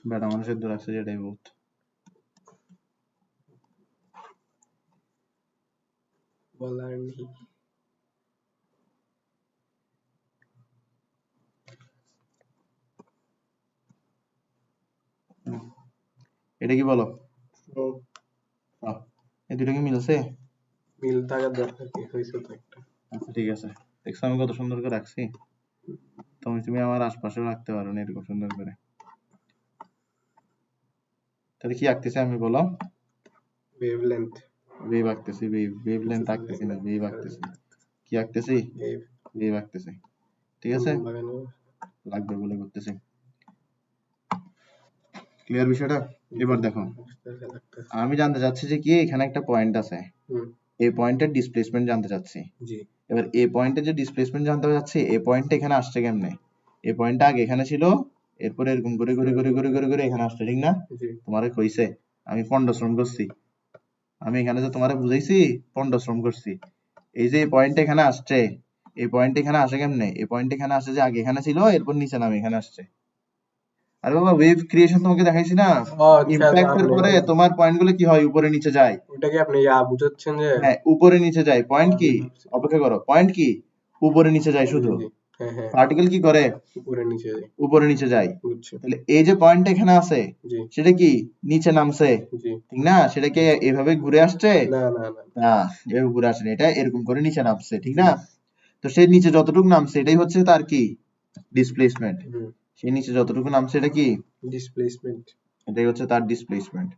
বেটা মানুষের দূর আছে, যেটাই বহুত। বলার নেই। এটা কি বলো? ও, এই দুটো কি মিলছে? মিল থাকার দরকার কি, হয়েছে তো একটা। আচ্ছা ঠিক আছে, দেখছো আমি কত সুন্দর করে রাখছি, তুমি আমার আশপাশে রাখতে পারো না এরকম সুন্দর করে। তাহলে কি আঁকতেছি আমি বলো? ওয়েভলেন্থ। ওয়েভ আঁকতেছি, ওয়েভ লেন্থ আঁকতেছি না, ওয়েভ আঁকতেছি। কি আঁকতেছি? ওয়েভ। ওয়েভ আঁকতেছি, ঠিক আছে, লাগানো লাগবে বলে করতেছি। ক্লিয়ার বিষয়টা? এবার দেখো, লাগতেছে। আমি জানতে চাচ্ছি যে কি এখানে একটা পয়েন্ট আছে, এই পয়েন্টের ডিসপ্লেসমেন্ট জানতে চাচ্ছি। জি। এবার এই পয়েন্টের যে ডিসপ্লেসমেন্ট জানতে চাচ্ছি, এই পয়েন্টটা এখানে আসছে কেমনে? এই পয়েন্টটা আগে এখানে ছিল, এরপরে এরকম করে করে করে করে করে করে এখানে আসছে, ঠিক না? জি। তোমারে কইছে আমি পণ্ডশ্রম করছি, আমি এখানে যে তোমারে বুঝাইছি পণ্ডশ্রম করছি। এই যে পয়েন্ট এখানে আসছে, এই পয়েন্ট এখানে আসে কেমনে? এই পয়েন্ট এখানে আসে যে আগে এখানে ছিল, এরপর নিচে নামে এখানে আসছে। আরে বাবা, ওয়েভ ক্রিয়েশন তোমাকে দেখাইছি না, ও আচ্ছা, ইমপ্যাক্টের আপনি পরে তোমার পয়েন্টগুলো কি হয়? উপরে নিচে যায়। ওটা কি আপনি বুঝাচ্ছেন যে? হ্যাঁ, উপরে নিচে যায়। পয়েন্ট কি? অপেক্ষা করো, পয়েন্ট কি? উপরে নিচে যায় শুধু। জি, হ্যাঁ হ্যাঁ, পার্টিকেল কি করে? উপরে নিচে যায়। উপরে নিচে যায়। বুঝছি। তাহলে এই যে পয়েন্ট এখানে আছে, জি সেটা কি নিচে নামছে, জি। ঠিক না? সেটা কি এভাবে ঘুরে আসছে? না না না। না, এভাবে ঘুরে আসেনি, এটা এরকম করে নিচে নামছে, ঠিক না? তো সেই নিচে যতটুকু নামছে এটাই হচ্ছে তার কি ডিসপ্লেসমেন্ট। সেই নিচে যতটুকু নামছে এটা কি ডিসপ্লেসমেন্ট। এটাই হচ্ছে তার ডিসপ্লেসমেন্ট।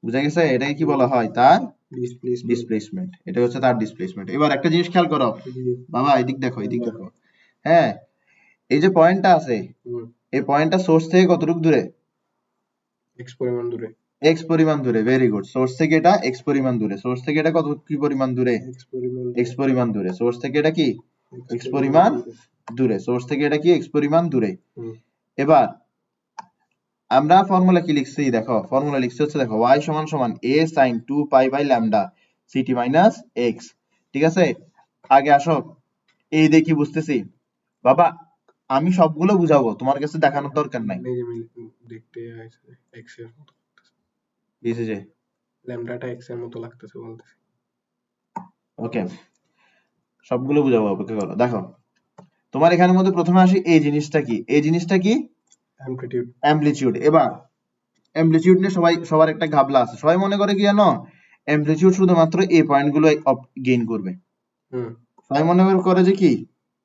বুঝা গেছে? এটাকে কি বলা হয়? তার ডিসপ্লেসমেন্ট। এটা হচ্ছে তার ডিসপ্লেসমেন্ট। এবার একটা জিনিস খেয়াল করো বাবা, এদিক দেখো, এদিক দেখো। হ্যাঁ, এই যে পয়েন্টটা আছে, এই পয়েন্টটা সোর্স থেকে কতটুকু দূরে? এক্স পরিমাণ দূরে। এক্স পরিমাণ দূরে, ভেরি গুড। সোর্স থেকে এটা এক্স পরিমাণ দূরে, সোর্স থেকে এটা কত কি পরিমাণ দূরে? এক্স পরিমাণ দূরে। সোর্স থেকে এটা কি এক্স পরিমাণ দূরে, সোর্স থেকে এটা কি এক্স পরিমাণ দূরে। এবার আমরা ফর্মুলা কি লিখছি দেখো, ফর্মুলা লিখছি হচ্ছে দেখো y সমান সমান a sin 2 pi by lambda ct minus x, ঠিক আছে? আগে আসো, এই দিয়ে কি বুঝতেছি? বাবা আমি সবগুলো বুঝাবো, তোমার কাছে দেখানোর দরকার নাই। এই যে দেখতে আছে এক্স এর মতো দিছে যে ল্যামডাটা এক্স এর মতো লাগতেছে বলতেছে। ওকে, সবগুলো বুঝাবো, অপেক্ষা করো। দেখো তোমার এখানের মধ্যে প্রথমে আসি, এই জিনিসটা কি, এই জিনিসটা কি অ্যামপ্লিটিউড। অ্যামপ্লিটিউড। এবার অ্যামপ্লিটিউড নিয়ে সবার একটা ঘাবলা আছে, সবাই মনে করে কি জানো, অ্যামপ্লিটিউড শুধুমাত্র এই পয়েন্টগুলো গেইন করবে। হুম সবাই মনে করে যে কি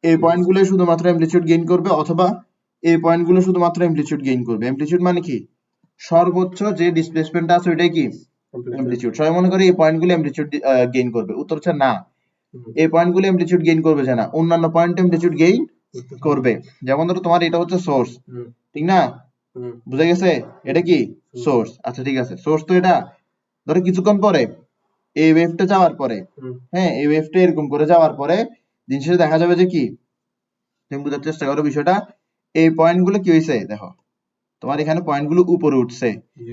এই পয়েন্টগুলো শুধুমাত্র অ্যামপ্লিটিউড গেইন করবে, অথবা এই পয়েন্টগুলো শুধুমাত্র অ্যামপ্লিটিউড গেইন করবে। অ্যামপ্লিটিউড মানে কি, সর্বোচ্চ যে ডিসপ্লেসমেন্টটা আছে ওইটাই কি অ্যামপ্লিটিউড। সবাই মনে করে এই পয়েন্টগুলো অ্যামপ্লিটিউড গেইন করবে, উত্তর হচ্ছে না। এই পয়েন্টগুলো অ্যামপ্লিটিউড গেইন করবে যে না, অন্যান্য পয়েন্ট অ্যামপ্লিটিউড গেইন করবে। যেমন ধরো তোমার এটা হচ্ছে সোর্স, ঠিক না, বুঝা গেছে, এটা কি সোর্স। আচ্ছা ঠিক আছে, সোর্স তো এটা, ধরো কিছুক্ষণ পরে এই ওয়েভটা যাওয়ার পরে, হ্যাঁ এই ওয়েভটা এরকম করে যাওয়ার পরে দিন শেষে দেখা যাবে যে কি, তুমি বোঝার চেষ্টা করো বিষয়টা, এই পয়েন্টগুলো কি হয়েছে দেখো, তোমার এখানে পয়েন্টগুলো উপরে উঠছে,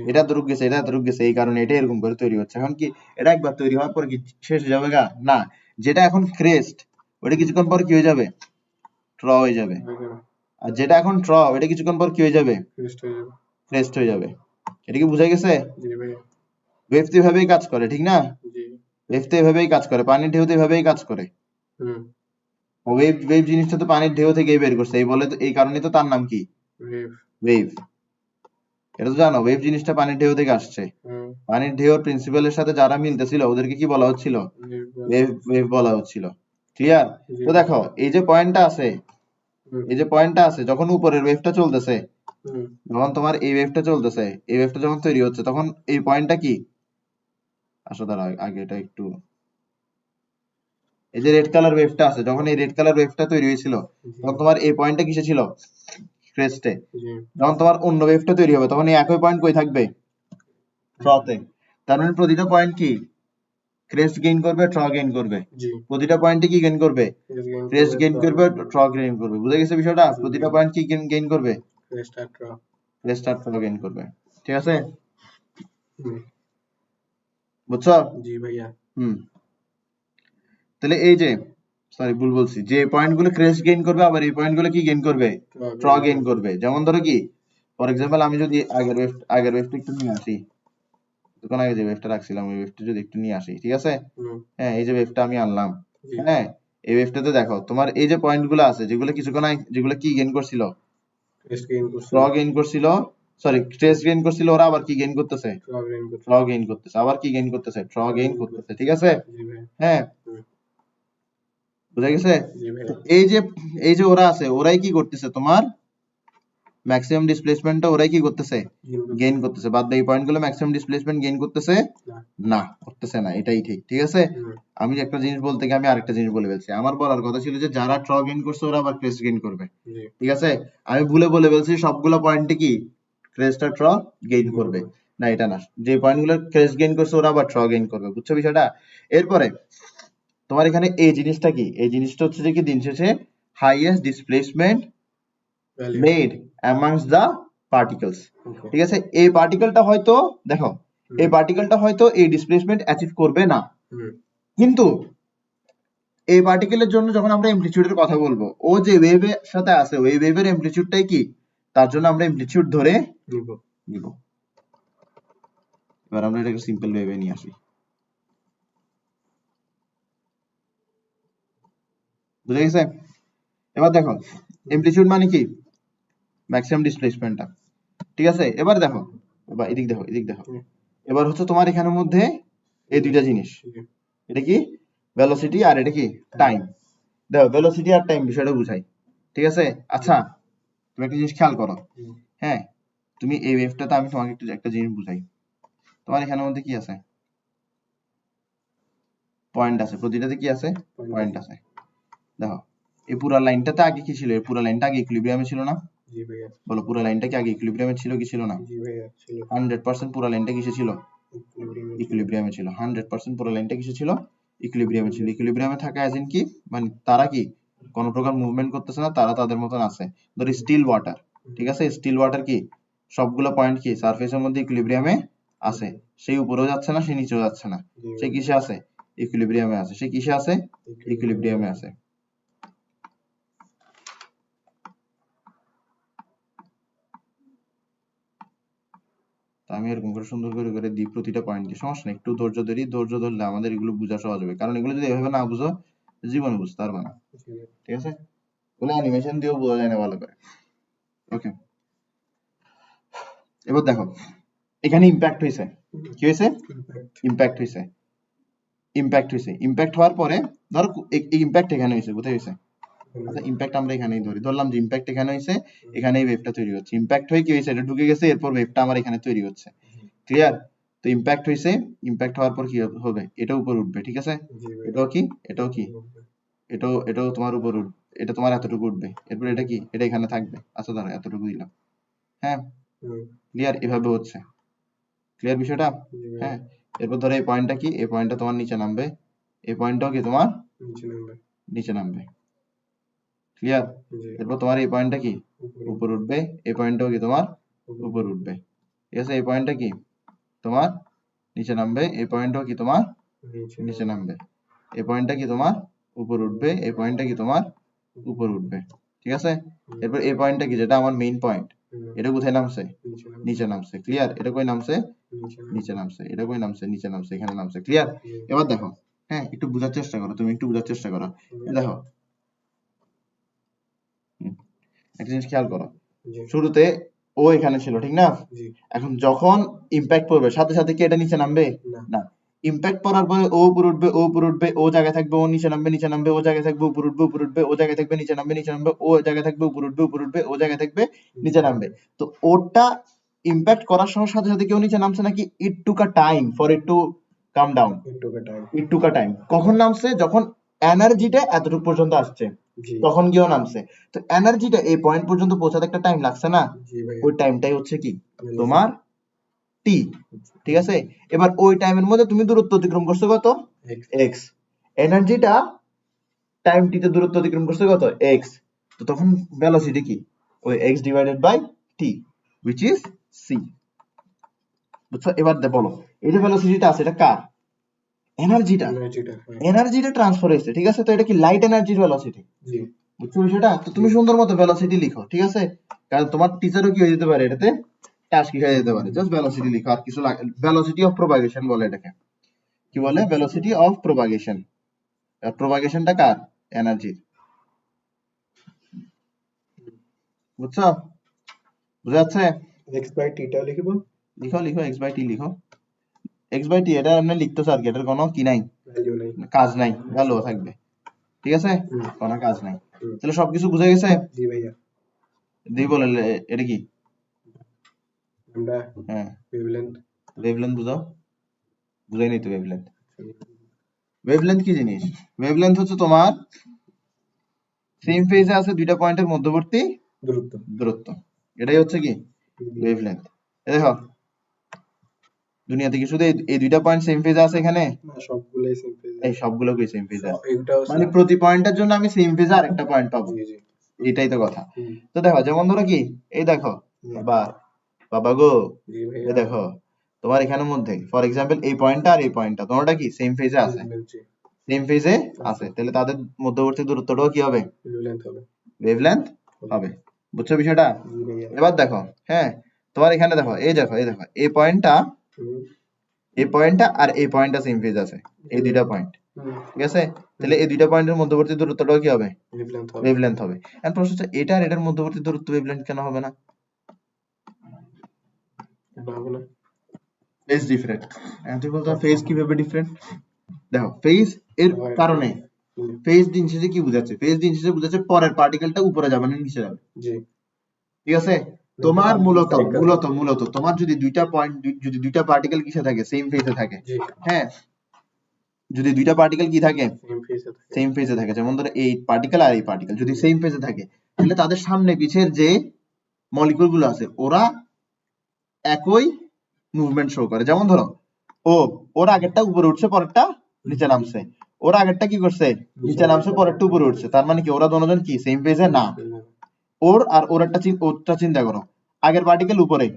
এটা এতটুকু গেছে, এটা এতটুকু গেছে, এই কারণে এটা এরকম করে তৈরি হচ্ছে। এখন কি এটা একবার তৈরি হওয়ার পর কি শেষ হয়ে যাবে গা, না, যেটা এখন ক্রেস্ট ওটা কিছুক্ষণ পর কি হয়ে যাবে, ট্র হয়ে যাবে। আর যেটা এখন ট্র এটা কিছুক্ষণ পর কি হয়ে যাবে, ক্রেস্ট হয়ে যাবে। এটা কি বুঝা গেছে? ওয়েভ তো এভাবেই কাজ করে, ঠিক না, ওয়েভ তো এভাবেই কাজ করে, পানির ঢেউ তো এভাবেই কাজ করে। ওয়েভ ওয়েভ জিনিসটা তো পানির ঢেউ থেকেই বের করছে, এই বলে তো, এই কারণে তো তার নাম কি ওয়েভ। এটা তো জানো, ওয়েভ জিনিসটা পানির ঢেউ থেকে আসছে। পানির ঢেউর প্রিন্সিপালের সাথে যারা মিলতেছিল ওদেরকে কি বলা হচ্ছিল, ওয়েভ ওয়েভ বলা হচ্ছিল। ক্লিয়ার? তো দেখো এই যে পয়েন্টটা আছে, এই যে পয়েন্টটা আছে, যখন উপরের ওয়েভটা চলতেছে, যখন তোমার এই ওয়েভটা চলতেছে, এই ওয়েভটা যখন তৈরি হচ্ছে, তখন এই পয়েন্টটা কি, আসো দাঁড়া আগে এটা একটু, এই যে রেড কালার ওয়েভটা আছে, যখন এই রেড কালার ওয়েভটা তৈরি হয়েছিল তখন তোমার এই পয়েন্টটা কিসে ছিল, ক্রেস্টে। যখন তোমার অন্য ওয়েভটা তৈরি হবে তখন এই একই পয়েন্ট কই থাকবে, ট্রতে। তার মানে প্রতিটা পয়েন্ট কি ক্রেস্ট গেইন করবে, ট্র গেইন করবে। প্রতিটা পয়েন্টে কি গেইন করবে, ক্রেস্ট গেইন করবে, ট্র গেইন করবে। বুঝা গেছে বিষয়টা? প্রতিটা পয়েন্ট কি গেইন করবে, ক্রেস্ট আর ট্র গেইন করবে। ঠিক আছে, বুঝছো? জি ভাইয়া। তাহলে এই যে, সরি ভুল বলছি, যে পয়েন্টগুলো ক্রেস্ট গেইন করবে আবার এই পয়েন্টগুলো কি গেইন করবে, ট্র গেইন করবে। যেমন ধরো কি, ফর এক্সাম্পল আমি যদি আগের ওয়েভটা একটু নিয়ে আসি, তখন আগে যে ওয়েভটা রাখছিলাম ওই ওয়েভটা যদি একটু নিয়ে আসি, ঠিক আছে, হ্যাঁ এই যে ওয়েভটা আমি আনলাম, হ্যাঁ এই ওয়েভটাতে দেখো তোমার এই যে পয়েন্টগুলো আছে যেগুলো কিছুক্ষণ আগে, যেগুলো কি গেইন করছিল, ট্র গেইন করছিল, সরি ক্রেস্ট গেইন করছিল, ওরা আবার কি গেইন করতেছে, ট্র গেইন করতেছে, আবার কি গেইন করতেছে, ট্র গেইন করতেছে। ঠিক আছে, হ্যাঁ বুঝা গেছে? এই যে ওরা আছে, ওরাই কি করতেছে, তোমার ম্যাক্সিমাম ডিসপ্লেসমেন্টটা ওরাই কি করতেছে, গেইন করতেছে। বাদ বাকি পয়েন্টগুলো ম্যাক্সিমাম ডিসপ্লেসমেন্ট গেইন করতেছে না, করতেছে না, এটাই ঠিক। ঠিক আছে, আমি একটা জিনিস বলতে গিয়ে আমি আরেকটা জিনিস বলে ফেলছি। আমার বলার কথা ছিল যে যারা ট্র গেইন করছে ওরা আবার ক্রেস্ট গেইন করবে। ঠিক আছে, আমি ভুলে বলে ফেলছি সবগুলো পয়েন্টে কি ক্রেস্ট আর ট্র গেইন করবে, না এটা না, যে পয়েন্টগুলো ক্রেস্ট গেইন করছে ওরা আবার ট্র গেইন করবে। বুঝছো বিষয়টা? এরপরে তোমার এখানে এই জিনিসটা কি, এই জিনিসটা হচ্ছে যে কি দিন শেষে হাইয়েস্ট ডিসপ্লেসমেন্ট মেড অ্যামংস দা পার্টিকলস। ঠিক আছে, এই পার্টিকেলটা হয়তো দেখো, এই পার্টিকেলটা হয়তো এই ডিসপ্লেসমেন্ট অ্যাচিভ করবে না, কিন্তু এই পার্টিকেলের জন্য যখন আমরা অ্যামপ্লিটিউডের কথা বলবো, ও যে ওয়েভের সাথে আছে ওই ওয়েভের অ্যামপ্লিটিউডটাই কি, তার জন্য আমরা অ্যামপ্লিটিউড ধরে নিব। এবার আমরা এটাকে সিম্পল ওয়েভে নিয়ে আসি। বুঝা গেছে? এবার দেখো অ্যামপ্লিটিউড মানে কি, ম্যাক্সিমাম ডিসপ্লেসমেন্টটা। ঠিক আছে, এবার দেখো, এবার এদিক দেখো, এদিক দেখো, এবার হচ্ছে তোমার এখানের মধ্যে এই দুইটা জিনিস, এটা কি ভেলোসিটি আর এটা কি টাইম। দেখো ভেলোসিটি আর টাইম বিষয়টা বুঝাই। ঠিক আছে, আচ্ছা তুমি একটা জিনিস খেয়াল করো, হ্যাঁ তুমি এই ওয়েভটাতে, আমি তোমাকে একটু একটা জিনিস বুঝাই। তোমার এখানের মধ্যে কি আছে, পয়েন্ট আছে, প্রতিটাতে কি আছে, পয়েন্ট আছে। দেখো এই পুরো লাইনটাতে আগে কি ছিল, এই পুরো লাইনটা আগে ইকুইলিব্রিয়ামে ছিল না? বলো পুরো লাইনটা কি আগে ইকুইলিব্রিয়ামে ছিল কি ছিল না? 100% পুরো লাইনটা কিসে ছিল, ইকুইলিব্রিয়ামে ছিল। 100% পুরো লাইনটা কিসে ছিল, ইকুইলিব্রিয়ামে ছিল। ইকুইলিব্রিয়ামে থাকা অ্যাজ ইন কি, মানে তারা কি কোন প্রকার মুভমেন্ট করতেছে না, তারা তাদের মতন আছে। ধরো স্টিল ওয়াটার, ঠিক আছে, স্টিল ওয়াটার কি সবগুলো পয়েন্ট কি সারফেসের মধ্যে ইকুইলিব্রিয়ামে আছে, সেই উপরেও যাচ্ছে না, সেই নিচেও যাচ্ছে না, সে কিসে আছে, ইকুইলিব্রিয়ামে আছে। সে কিসে আছে, ইকুইলিব্রিয়ামে আছে। তো আমি এরকম করে সুন্দর করে করে দিই প্রতিটা পয়েন্টে, সমস্যা নেই, একটু ধৈর্য ধরি, ধৈর্য ধরলে আমাদের এগুলো বোঝা সহজ হবে, কারণ এগুলো যদি এভাবে না বুঝো জীবনে বুঝতে পারবে না, জি ভাই। ঠিক আছে? ওগুলো অ্যানিমেশন দিয়েও বোঝা যায় না ভালো করে। ওকে, এবার দেখো এখানে ইম্প্যাক্ট হয়েছে, কি হয়েছে? ইম্প্যাক্ট। ইম্প্যাক্ট হয়েছে, ইম্প্যাক্ট হয়েছে, ইম্প্যাক্ট হওয়ার পরে ধরো ইম্প্যাক্ট এখানে হয়েছে, কোথায় হয়েছে? আচ্ছা ইম্প্যাক্ট আমরা এখানেই ধরি, ধরলাম যে ইম্প্যাক্ট এখানে হয়েছে, এখানেই ওয়েভটা তৈরি হচ্ছে, ইম্প্যাক্ট হয়ে কি হয়েছে, এটা ঢুকে গেছে, এরপর ওয়েভটা আমার এখানে তৈরি হচ্ছে, ক্লিয়ার? তো ইম্প্যাক্ট হয়েছে, ইম্প্যাক্ট হওয়ার পর কি হবে, এটা উপর উঠবে, ঠিক আছে? জি ভাই। এটাও কি, এটাও কি, এটাও তোমার উপর উঠবে, এটা তোমার এতটুকু উঠবে, এরপর এটা কি, এটা এখানে থাকবে, আচ্ছা ধরো এতটুকু দিলাম, হ্যাঁ ক্লিয়ার? এভাবে হচ্ছে, ক্লিয়ার বিষয়টা? জি ভাই। হ্যাঁ, এরপর ধরো এই পয়েন্টটা কি, এই পয়েন্টটা তোমার নিচে নামবে, এই পয়েন্টটাও কি তোমার নিচে নামবে। নিচে নামবে, ক্লিয়ার? জি। এরপর তোমার এই পয়েন্টটা কি উপরে। উপর উঠবে, এই পয়েন্টটাও কি তোমার উপর উঠবে, ঠিক আছে? এই পয়েন্টটা কি তোমার নিচে নামবে, এই পয়েন্টটাও কি তোমার নিচে নামবে, এই পয়েন্টটা কি তোমার উপর উঠবে, এই পয়েন্টটা কি তোমার উপর উঠবে, ঠিক আছে? এরপর এই পয়েন্টটা কি, যেটা আমার মেইন পয়েন্ট, এটা কোথায় নামছে, নিচে নামছে, ক্লিয়ার? এটা কই নামছে, নিচে নামছে, এটা কই নামছে, নিচে নামছে, এখানে নামছে, ক্লিয়ার? এবার দেখো, হ্যাঁ একটু বোঝার চেষ্টা করো, তুমি একটু বোঝার চেষ্টা করো, এই দেখো একটা জিনিস খেয়াল করো, শুরুতে ও এখানে ছিল, ঠিক না? জি। এখন যখন ইম্প্যাক্ট পড়বে সাথে সাথে কি এটা নিচে নামবে? না, ইম্প্যাক্ট পড়ার পরে ও উপর উঠবে, ও উপর উঠবে, ও জায়গায় থাকবে, ও নিচে নামবে, নিচে নামবে, ও জায়গায় থাকবে, উপর উঠবে, উপর উঠবে, ও জায়গায় থাকবে, নিচে নামবে, নিচে নামবে, ও জায়গায় থাকবে, উপর উঠবে, উপর উঠবে, ও জায়গায় থাকবে, নিচে নামবে। তো ওটা ইম্প্যাক্ট করার সময় সাথে সাথে কেউ নিচে নামছে নাকি? It took a time for it to come down, it took a time. কখন নামছে? যখন এনার্জিটা এতটুকু পর্যন্ত আসছে, তখন গিয়েও নামছে। তো এনার্জিটা এই পয়েন্ট পর্যন্ত পৌঁছাতে একটা টাইম লাগছে না? ওই টাইমটাই হচ্ছে কি তোমার টি, ঠিক আছে? এবার ওই টাইমের মধ্যে তুমি দূরত্ব অতিক্রম করছো কত? এক্স। এনার্জিটা টাইম টি তে দূরত্ব অতিক্রম করছে কত? এক্স। তো তখন ভেলোসিটি কি? ওই x divided by t, which is c, বুঝছো? এবার বলো এই যে ভেলোসিটিটা আছে এটা কার? এনার্জিটা, এনার্জিটা ট্রান্সফার হয়েছে, ঠিক আছে? তো এটা কি লাইট এনার্জির ভেলোসিটি, বুঝছো বিষয়টা? তো তুমি সুন্দর মতো ভেলোসিটি লিখো, ঠিক আছে? কারণ তোমার টিচারও কি হয়ে যেতে পারে এটাতে টাস্ক কি হয়ে যেতে পারে, জাস্ট ভেলোসিটি লিখো, আর কিছু লাগে, ভেলোসিটি অফ প্রপাগেশন বলে এটাকে, কি বলে? Velocity of propagation. আর প্রপাগেশনটা কার? এনার্জির, বুঝছো? বুঝা যাচ্ছে? x বাই t টা লিখব, লিখো লিখো, x বাই টি লিখো, x বাই টি এটা আপনি লিখতেছো আর কি, এটার কোনো কি নাই, ভ্যালু নাই, কাজ নাই, ভ্যালু থাকবে, ঠিক আছে? কোনো কাজ নাই। তাহলে সবকিছু বুঝা গেছে? জি ভাইয়া। দিই বলে এটা কি? আমরা হ্যাঁ, ওয়েভলেন্থ। ওয়েভলেন্থ বুঝাও, বুঝাই নাই তো ওয়েভলেন্থ। ওয়েভলেন্থ কি জিনিস? ওয়েভলেন্থ হচ্ছে তোমার সেম ফেজে আছে দুইটা পয়েন্টের মধ্যবর্তী দূরত্ব, দূরত্ব, এটাই হচ্ছে কি ওয়েভলেন্থ। দেখো দুনিয়াতে কি শুধু এই দুইটা পয়েন্ট সেম ফেজে আছে এখানে? না, সবগুলাই সেম ফেজ। এই সবগুলোই সেম ফেজে আছে, এটাও মানে প্রতি পয়েন্টের জন্য আমি সেম ফেজে আরেকটা পয়েন্ট পাবো, জি জি। এটাই তো কথা। তো দেখো যেমন ধরো কি, এই দেখো বাবা, বাবা গো, জি এই ভাইয়া। দেখো তোমার এখানের মধ্যে ফর এক্সাম্পল এই পয়েন্টটা আর এই পয়েন্টটা তোমারটা কি সেম ফেজে আছে, সেম ফেজে আছে, তাহলে তাদের মধ্যবর্তী দূরত্বটাও কি হবে? ওয়েভলেন্থ হবে, ওয়েভলেন্থ হবে, বুঝছো বিষয়টা? জি ভাইয়া। এবার দেখো, হ্যাঁ তোমার এখানে দেখো, এই দেখো, এই দেখো এই পয়েন্টটা, এই পয়েন্টটা আর এই পয়েন্টটা সেম ফেজ আছে, এই দুইটা পয়েন্ট, ঠিক আছে? তাহলে এই দুইটা পয়েন্টের মধ্যবর্তী দূরত্বটাও কি হবে? ওয়েভলেন্থ হবে, ওয়েভলেন্থ হবে। এখন প্রশ্ন হচ্ছে এটা আর এটার মধ্যবর্তী দূরত্ব ওয়েভলেন্থ কেন হবে না? হবে না, ফেজ ডিফারেন্ট। এখন তুই বলতো ফেজ কিভাবে ডিফারেন্ট? দেখো ফেজ এর কারণে, ফেজ দিন শেষে কি বোঝাচ্ছে? ফেজ দিন শেষে বোঝাচ্ছে পরের পার্টিকেলটা উপরে যাবে না নিচে যাবে, জি ঠিক আছে? তোমার মূলত মূলত মূলত তোমার যদি দুইটা পয়েন্ট, যদি দুইটা পার্টিকেল কিসে থাকে? সেম ফেজে থাকে, জি। হ্যাঁ যদি দুইটা পার্টিকেল কি থাকে? সেম ফেজে থাকে, সেম ফেজে থাকে, যেমন ধরো এই পার্টিকেল আর এই পার্টিকেল যদি সেম ফেজে থাকে, তাহলে তাদের সামনে পিছের যে মলিকিউল গুলো আছে ওরা একই মুভমেন্ট শো করে। যেমন ধরো ওর আগেরটা উপরে উঠছে, পরেরটা নিচে নামছে, ওর আগেরটা কি করছে? নিচে নামছে, পরেরটা উপরে উঠছে, তার মানে কি ওরা দুজন কি সেম ফেজে না? ওর আর ওরটা চিন্তা করো, আগের পার্টিকেল উপরে,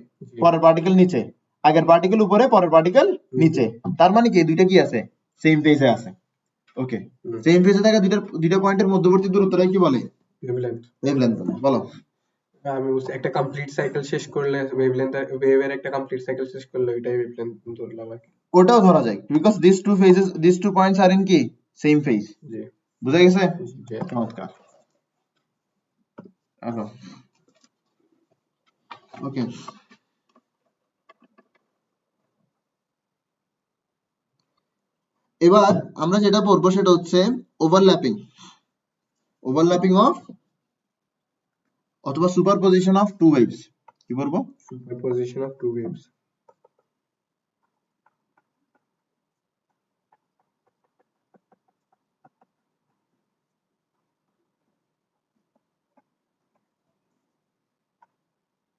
পরের পার্টিকেল নিচে, আগের পার্টিকেল উপরে, পরের পার্টিকেল নিচে, তার মানে কি দুইটা কি আছে? সেম ফেজে আছে। ওকে, সেম ফেজে থাকা দুইটা পয়েন্টের মধ্যবর্তী দূরত্বটাই কি বলে? ওয়েভলেন্থ। ওয়েভলেন্থ বলো। আমি বুঝছি, একটা কমপ্লিট সাইকেল শেষ করলে ওয়েভের একটা কমপ্লিট সাইকেল শেষ করলে ওইটাই ওয়েভলেন্থ ধরলাম আর কি। ওটাও ধরা যায় because this two points are in কি সেম ফেজ। জি বুঝা গেছে? জি চমৎকার। আসো ওকে, এবার আমরা যেটা পড়বো সেটা হচ্ছে ওভারল্যাপিং অফ অথবা সুপারপজিশন অফ টু ওয়েভস। কি বলবো? Superposition of two waves.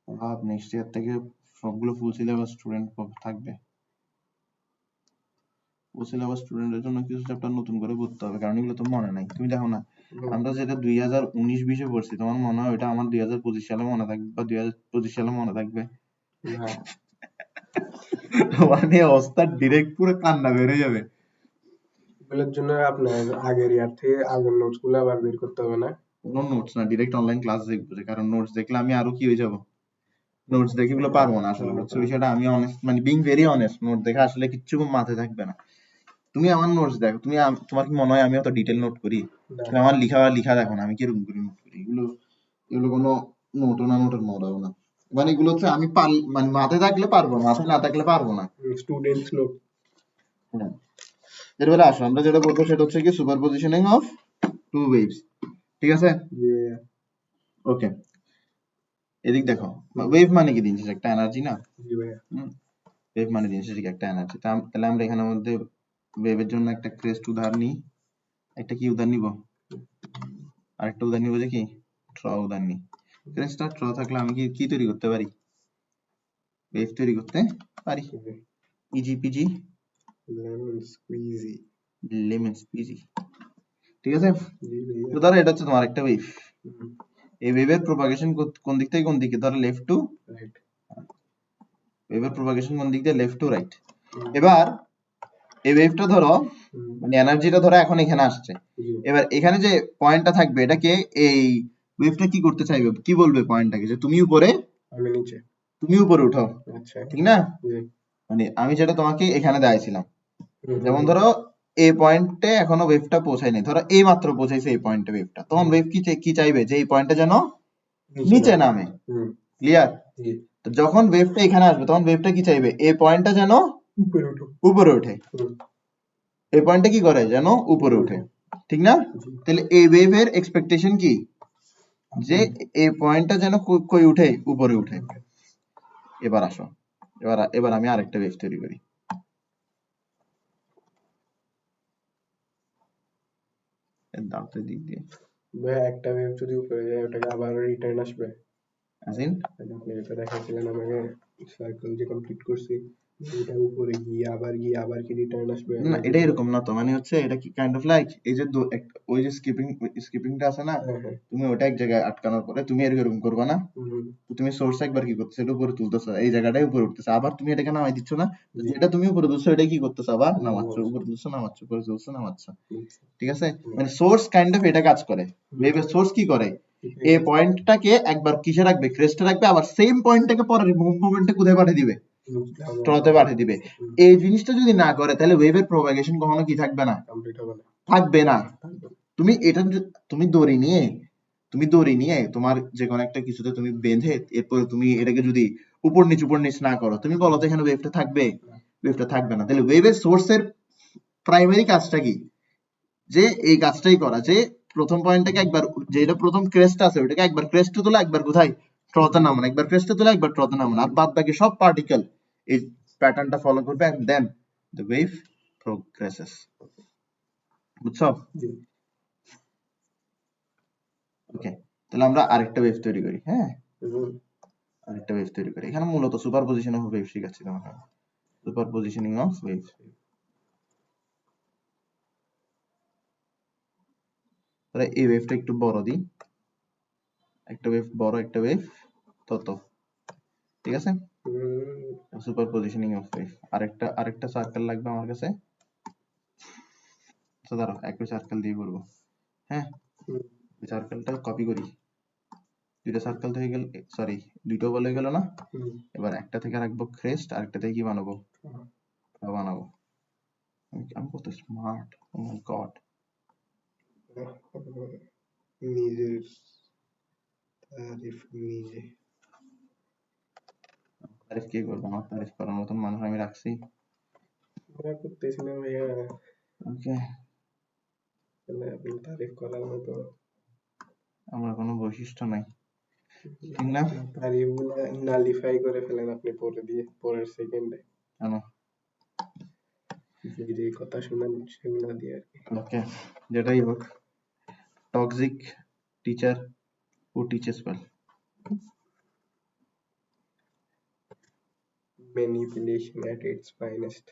ভাব নেক্সট ইয়ার থেকে সবগুলো ফুল সিলেবাস স্টুডেন্ট থাকবে। ফুল সিলেবাস স্টুডেন্টের জন্য কিছু চ্যাপ্টার নতুন করে পড়তে হবে, কারণ এগুলো তো মনে নাই। তুমি দেখো না, আমরা যেটা 2019-20 পড়ছি, তোমার মনে হয় ওটা আমার 2025 সালে মনে থাকবে বা 2025 সালে মনে থাকবে? না, মানে অবস্থা ডিরেক্ট পুরো কান্না বেরোয় যাবে। এগুলোর জন্য আপনার আগের ইয়ার থেকে আগের নোটস গুলো আবার বের করতে হবে না? কোনো নোটস না, ডিরেক্ট অনলাইন ক্লাস দেখবো, কারণ নোটস দেখলে আমি আরো কি হয়ে যাবো, নোটস দেখে এগুলো পারবো না আসলে। বুঝছো বিষয়টা? আমি অনেস্ট, মানে বিং ভেরি অনেস্ট, নোট দেখে আসলে কিচ্ছু মাথায় থাকবে না। তুমি আমার নোটস দেখো, তোমার কি মনে হয় আমি অত ডিটেল নোট করি? তুমি আমার লিখা দেখো না, আমি কিরকম করে নোট করি। এগুলো কোনো নোটও না, নোটের মডাও না। মানে এগুলো হচ্ছে আমি মানে মাথায় থাকলে পারবো, মাথায় না থাকলে পারবো না। Students note. হ্যাঁ। এরপরে আসো, আমরা যেটা বলবো সেটা হচ্ছে কি সুপারপজিশনিং অফ টু ওয়েভস। ঠিক আছে? জি ভাইয়া। ওকে, এদিক দেখো, ওয়েভ মানে কি দিন শেষে একটা এনার্জি না? জি ভাইয়া। ওয়েভ মানে দিন শেষে একটা এনার্জি। তাহলে আমরা এখানের মধ্যে ওয়েভের জন্য একটা ক্রেস্ট উদাহরণ নিই, একটা কি উদাহরণ নিব, আরেকটা উদাহরণ নিব যে কি ট্র উদাহরণ নিই। ক্রেস্ট আর ট্র থাকলে আমি কি তৈরি করতে পারি? ওয়েভ তৈরি করতে পারি। Easy PG lemon squeegee. Lemon squeegee. ঠিক আছে? জি ভাইয়া। তো ধরো এটা হচ্ছে তোমার একটা ওয়েভ। হুম, এই ওয়েভের প্রপাগেশন কোন দিক থেকে কোন দিকে? ধরো লেফট টু রাইট। ওয়েভের প্রপাগেশন কোন দিক দিয়ে? Left to right. এবার এই ওয়েভটা ধরো, মানে এনার্জিটা ধরো এখন এখানে আসছে। জি এবার এখানে যে পয়েন্টটা থাকবে, এটাকে এই ওয়েভটা কি করতে চাইবে, কি বলবে পয়েন্টটাকে, যে তুমি উপরে আমি নিচে। উঠো। আচ্ছা। ঠিক না? জি। মানে আমি যেটা তোমাকে এখানে দেখাইছিলাম, হুম, যেমন ধরো এই পয়েন্টে এখনো ওয়েভটা পৌঁছায়নি, ধরো এই মাত্র পৌঁছাইছে এই পয়েন্টে ওয়েভটা, তখন ওয়েভ কি চাইবে, যে এই পয়েন্টটা যেন নিচে নামে। হুম, ক্লিয়ার? জি। তো যখন ওয়েভটা এখানে আসবে, তখন ওয়েভটা কি চাইবে, এই পয়েন্টটা যেন উপরে উঠো। উপরে ওঠে। হুম, এই পয়েন্টটা কি করে, যেন উপরে ওঠে। ঠিক না? জি। তাহলে এই ওয়েভের এক্সপেকটেশন কি, যে এই পয়েন্টটা যেন কই উঠে, উপরে উঠে। এবার আসো, এবার আমি আরেকটা ওয়েভ তৈরি করি। দাও তো দিক দিয়ে ভাই একটা ওয়েভ যদি উপরে যায় ওটাকে আবার রিটার্ন আসবে? আসেন। আপনি যেটা দেখাচ্ছিলেন আমাকে, সার্কেল যে কমপ্লিট করছি, এটা উপরে গিয়ে আবার কি রিটার্ন আসবে? না, এটা এরকম না তো, মানে হচ্ছে এটা কি কাইন্ড অফ লাইক এই যে ওই যে স্কিপিংটা আছে না, হ্যাঁ হ্যাঁ। তুমি ওটা এক জায়গায় আটকানোর পরে তুমি এরকম করবা না, হুম, তো তুমি সোর্স একবার কি করতেছো, এটা উপরে তুলতেছো, এই জায়গাটাই উপরে উঠতেছে, আবার তুমি এটাকে নামাই দিচ্ছ না, তো জি। যেটা তুমি উপরে তুলছো এটাই কি করতেছো, আবার নামাচ্ছ, নামাচ্ছি। উপরে তুলছো নামাচ্ছ, উপরে তুলছো নামাচ্ছ। বুঝছি। ঠিক আছে? হুম, মানে সোর্স কাইন্ড অফ এটা কাজ করে। ওয়েভের সোর্স কি করে, এই পয়েন্টটাকে একবার কিসে রাখবে, ক্রেস্টে রাখবে, আবার সেম পয়েন্টটাকে পরের মোমেন্টে কোথায় পাঠিয়ে দিবে, ট্রতে পাঠিয়ে দিবে। এই জিনিসটা যদি না করে, তাহলে ওয়েভের প্রপাগেশন কখনো কি থাকবে না, কমপ্লিট হবে না। থাকবে না। তুমি এটা তুমি দড়ি নিয়ে তোমার যে কোনো একটা কিছুতে তুমি বেঁধে, এরপরে তুমি এটাকে যদি উপর নিচ না করো, তুমি বলো তো এখানে ওয়েভটা থাকবে? ওয়েভটা থাকবে না। তাহলে ওয়েভের সোর্সের প্রাইমারি কাজটা কি, যে এই কাজটাই করা, যে প্রথম পয়েন্টটাকে একবার, যেটা প্রথম ক্রেস্ট আছে ওটাকে একবার ক্রেস্টে তোলা, একবার কোথায়, ট্রতে নামানো, একবার ক্রেস্টে তোলা, একবার ট্রতে নামানো, আর বাদ বাকি সব পার্টিকেল এই প্যাটার্নটা ফলো করবে, and then the wave progresses. বুঝছো? জি। ওকে, তাহলে আমরা আরেকটা ওয়েভ তৈরি করি। হ্যাঁ, হুম, আরেকটা ওয়েভ তৈরি করি। এখানে মূলত সুপার পজিশন অফ ওয়েভ শিখাচ্ছি তোমাকে, সুপার পজিশনিং অফ ওয়েভ। তাহলে এই ওয়েভটা একটু বড় দিই, একটা ওয়েভ বড়, একটা ওয়েভ তত। ঠিক আছে? হুম, সুপার পজিশনিং অফ ওয়েভ। আরেকটা সার্কেল লাগবে আমার কাছে। তো দাঁড়াও, একই সার্কেল দিয়ে করবো। হ্যাঁ, হুম, সার্কেলটা কপি করি। দুইটা সার্কেল হয়ে গেল, সরি দুইটা বল হয়ে গেল না? হুম, এবার একটা থেকে রাখবো ক্রেস্ট, আরেকটা থেকে কি বানাবো? হ্যাঁ। বানাবো। আমি কত স্মার্ট, ও মাই গড। নিজের তারিফ নিজে। তারিফ কি করবো? আমার তারিফ করার মতন মানুষ আমি রাখছি? আমরা করতেছি না ভাইয়া, ওকে, তাহলে আপনি তারিফ করার মতো আমার কোনো বৈশিষ্ট্য নাই, ঠিক না? তারিফ গুলা নালিফাই করে ফেলেন আপনি পরের সেকেন্ডে, কেন? যে কথা শুনেন সেগুলা দিয়ে আর কি। ওকে, যেটাই হোক, toxic teacher who teaches well. Manipulation at its finest.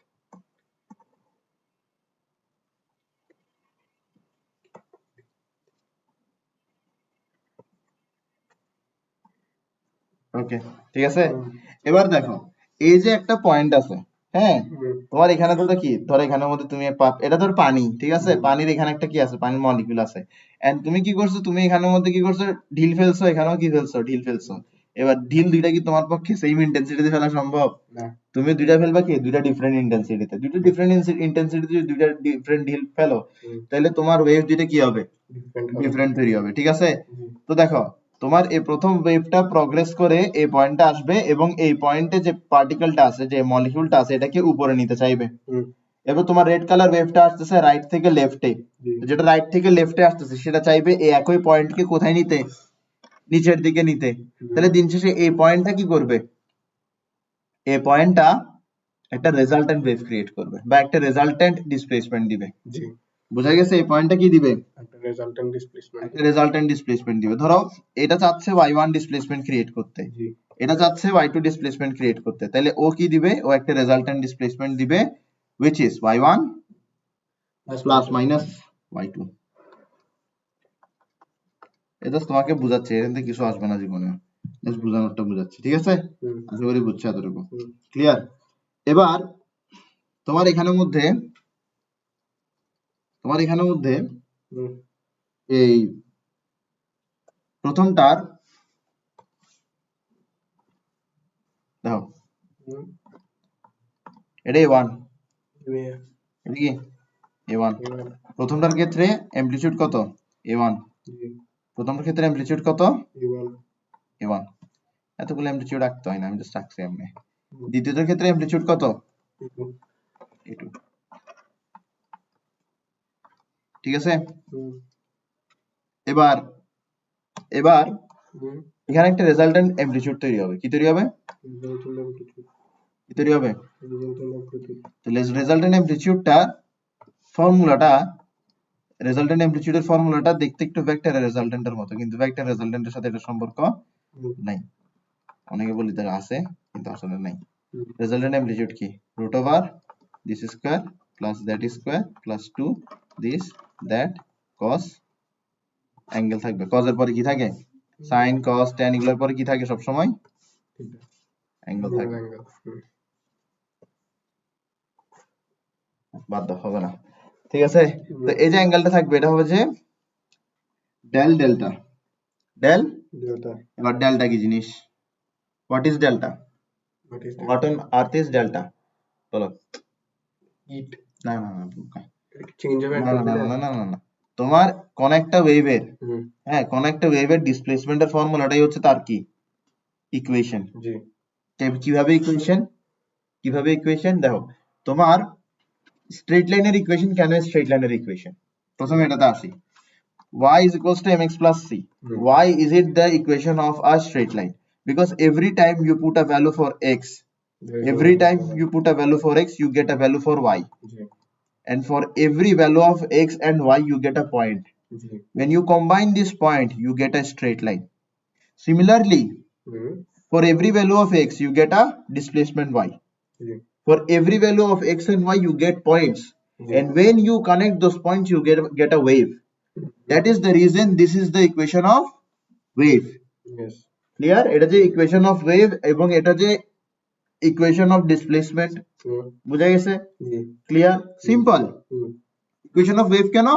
ওকে, ঠিক আছে। হুম, এবার দেখো, এই যে একটা পয়েন্ট আছে, হ্যাঁ, হুম, তোমার এখানে তো কি, ধরো এখানের মধ্যে তুমি এটা ধর পানি, ঠিক আছে, পানির এখানে একটা কি আছে, পানির মলিকিউল আছে, এন্ড তুমি কি করছো, তুমি এখানের মধ্যে কি করছো, ঢিল ফেলছো, এখানেও কি ফেলছো, ঢিল ফেলছো। এবার ঢিল দুইটা কি তোমার পক্ষে সেম ইন্টেন্সিটিতে ফেলা সম্ভব? না, তুমি দুইটা ফেলবা কি, দুইটা ডিফারেন্ট ইন্টেন্সিটিতে, দুইটা ডিফারেন্ট ইন্টেন্সিটিতে যদি দুইটা ডিফারেন্ট ঢিল ফেলো, তাহলে তোমার ওয়েভ দুইটা কি হবে, ডিফারেন্ট হবে। ডিফারেন্ট তৈরি হবে, ঠিক আছে। হুম, তো দেখো, তোমার এই প্রথম ওয়েভটা প্রগ্রেস করে এই পয়েন্টে আসবে এবং এই পয়েন্টে যে পার্টিকেলটা আছে, যে মলিকিউলটা আছে, এটাকে উপরে নিতে চাইবে। হুম, এবার তোমার রেড কালার ওয়েভটা আসতেছে রাইট থেকে লেফটে, জি, যেটা রাইট থেকে লেফটে আসতেছে সেটা চাইবে এই একই পয়েন্টকে কোথায় নিতে, নিচের দিকে নিতে। তাহলে দিন শেষে এই পয়েন্টটা কি করবে, এই পয়েন্টটা একটা রেজাল্টেন্ট ওয়েভ ক্রিয়েট করবে বা একটা রেজাল্টেন্ট ডিসপ্লেসমেন্ট দিবে। জি, বোঝা গেছে? এই পয়েন্টটা কি দিবে, একটা রেজাল্টেন্ট ডিসপ্লেসমেন্ট। একটা রেজাল্টেন্ট ডিসপ্লেসমেন্ট দিবে। ধরো এটা চাচ্ছে y1 ডিসপ্লেসমেন্ট ক্রিয়েট করতে, জি, এটা চাচ্ছে y2 ডিসপ্লেসমেন্ট ক্রিয়েট করতে, তাহলে ও কি দিবে, ও একটা রেজাল্টেন্ট ডিসপ্লেসমেন্ট দিবে which is y1 plus minus y2। এটা তোমাকে বুঝাচ্ছে, এখান থেকে কিছু আসবে না জীবনে, জাস্ট বুঝানোরটা বুঝাচ্ছে, ঠিক আছে। হুম, আশা করি বুঝছো এতটুকু, হুম, ক্লিয়ার। এবার তোমার এখানের মধ্যে, তোমার এখানের মধ্যে হুম, এই প্রথমটার দেখো, হুম, এটা a1, ভাইয়া, এটা কি a1। এবার, প্রথমটার ক্ষেত্রে অ্যামপ্লিটিউড কত, a1। জি, প্রথমটার ক্ষেত্রে অ্যামপ্লিটিউড কত, এবার, a1। এতগুলো অ্যামপ্লিটিউড রাখতে হয় না, আমি জাস্ট রাখছি এমনি। হুম, দ্বিতীয়টার ক্ষেত্রে অ্যামপ্লিটিউড কত, হুম, a2, ঠিক আছে। হুম, এবার এবার হুম, এখানে একটা রেজাল্টেন্ট অ্যামপ্লিটিউড তৈরি হবে, কি তৈরি হবে, রেজাল্টেন্ট অ্যামপ্লিটিউড, কি তৈরি হবে। রেজাল্টেন্ট অ্যামপ্লিটিউড, তো রেজাল্টেন্ট অ্যামপ্লিটিউডটা ফর্মুলাটা, রেজাল্টেন্ট অ্যামপ্লিটিউডের ফর্মুলাটা দেখতে একটু ভেক্টর রেজাল্টেন্টের মতো, কিন্তু ভেক্টর রেজাল্টেন্টের সাথে এটা সম্পর্ক হুম, নাই। অনেকে বলি তারা আছে, কিন্তু আসলে নাই। হুম, রেজাল্টেন্ট অ্যামপ্লিটিউড কি, root over this square plus that square plus 2 this that cos, angle থাকবে, কজ এর পরে কি থাকে, সাইন কস ট্যান, এগুলোর পরে কি থাকে সব সময়, থিটা, অ্যাঙ্গেল হুম, থাকে। অ্যাঙ্গেল, হুম, বাদ দাও, হবে না, ঠিক আছে। তো হুম, এই যে অ্যাঙ্গেলটা থাকবে, এটা হবে যে ডেল ডেল্টা, ডেল। ডেল্টা, এবার ডেল্টা কি জিনিস, what is delta, what is what delta? On earth is delta, বলো। হিট, না না না চেঞ্জ অফ না না এন্ট্রপি না না? না না না না। তোমার কোন একটা ওয়েভের, হুম, হ্যাঁ, কোন একটা ওয়েভের ডিসপ্লেসমেন্টের ফর্মুলাটাই হচ্ছে তার কি, ইকুয়েশন। জি, কিভাবে ইকুয়েশন, কিভাবে ইকুয়েশন দেখো, তোমার স্ট্রেট লাইনের ইকুয়েশন কেন স্ট্রেট লাইনের ইকুয়েশন, প্রথমে এটাতে আসি। y is equals to mx plus c. Hmm, Why is it the equation of a straight line? Because every time you put a value for x, there is a every value time for you put a value for x, you get a value for y. G, And for every value of x and y, you get a point. G, When you combine this point, you get a straight line. Similarly, hmm, for every value of x, you get a displacement y. G, For every value of x and y, you get points. G, And when you connect those points, you get a wave. That is the reason this is the equation of wave. yes, clear? এটা যে equation of wave এবং এটা যে equation of displacement, হুম, বুঝা গেছে? জি, clear, simple. হুম, ইকুয়েশন অফ ওয়েভ কেন,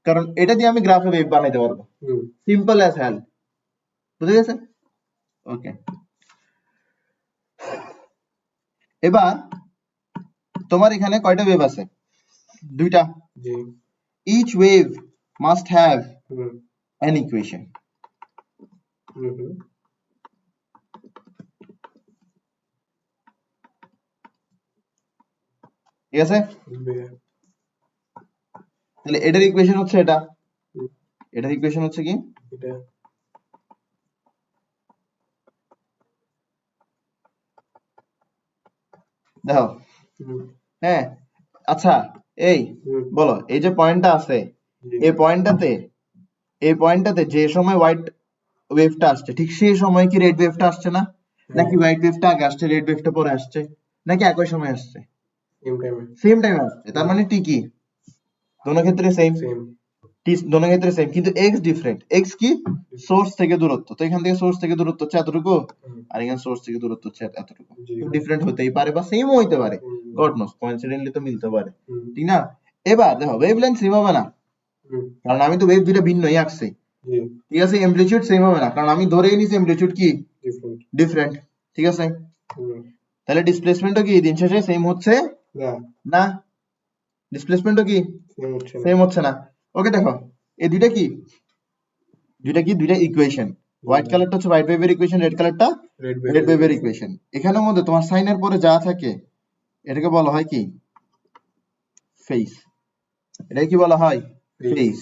কারণ এটা দিয়ে আমি গ্রাফে ওয়েভ বানাইতে পারবো, হুম, সিম্পল অ্যাজ হেল। বুঝে গেছে? ওকে, এবার তোমার এখানে কয়টা ওয়েভ আছে? দুইটা। জি each wave must have hmm an equation. হুম হুম ঠিক আছে? বে- তাহলে এটার ইকুয়েশন হচ্ছে এটা, হুম, এটার ইকুয়েশন হচ্ছে কি? এটা দেখো, হুম হ্যাঁ, আচ্ছা, এই হুম বলো, এই যে পয়েন্টটা আছে, জি এই পয়েন্টটাতে, এই পয়েন্টটাতে যে সময় হোয়াইট ওয়েভটা আসছে, ঠিক সেই সময় কি রেড ওয়েভটা আসছে না? হ্যাঁ নাকি হোয়াইট ওয়েভটা আগে আসছে, রেড ওয়েভটা পরে আসছে, নাকি একই সময় আসছে? সেম টাইমে সেম টাইমে আসছে, তার মানে ঠিকই, দোনো ক্ষেত্রে সেম, সেম দোনো ক্ষেত্রে সেম, কিন্তু এক্স ডিফারেন্ট। এক্স কি? সোর্স থেকে দূরত্ব, তো এখান থেকে সোর্স থেকে দূরত্ব হচ্ছে এতটুকু, আর এখানে সোর্স থেকে দূরত্ব হচ্ছে এতটুকু, জি তো ডিফারেন্ট হতেই পারে বা সেমও হইতে পারে, হুম গড নোস, কোইন্সিডেন্টলি তো মিলতে পারে, হুম ঠিক না? এবার দেখো, ওয়েভলেন্থ সেম হবে না, হুম কারণ আমি তো ওয়েভ দুইটা ভিন্নই আঁকছি, জি ঠিক আছে? অ্যামপ্লিটিউড সেম হবে না, কারণ আমি ধরেই নিছি অ্যামপ্লিটিউড কি? ডিফারেন্ট ডিফারেন্ট, ঠিক আছে? হুম তাহলে ডিসপ্লেসমেন্টও কি দিন শেষে সেম হচ্ছে না না? ডিসপ্লেসমেন্টও কি সেম হচ্ছে না সেম হচ্ছে না? ওকে, দেখো, এই দুইটা কি, দুইটা কি, দুইটা ইকুয়েশন, হোয়াইট কালারটা হচ্ছে হোয়াইট ওয়েভের ইকুয়েশন, রেড কালারটা রেড রেড বেভের ওয়েভের ইকুয়েশন। এখানের মধ্যে তোমার সাইনের পরে যা থাকে এটাকে বলা হয় কি? ফেজ। এটাকে কি বলা হয়? ফেজ।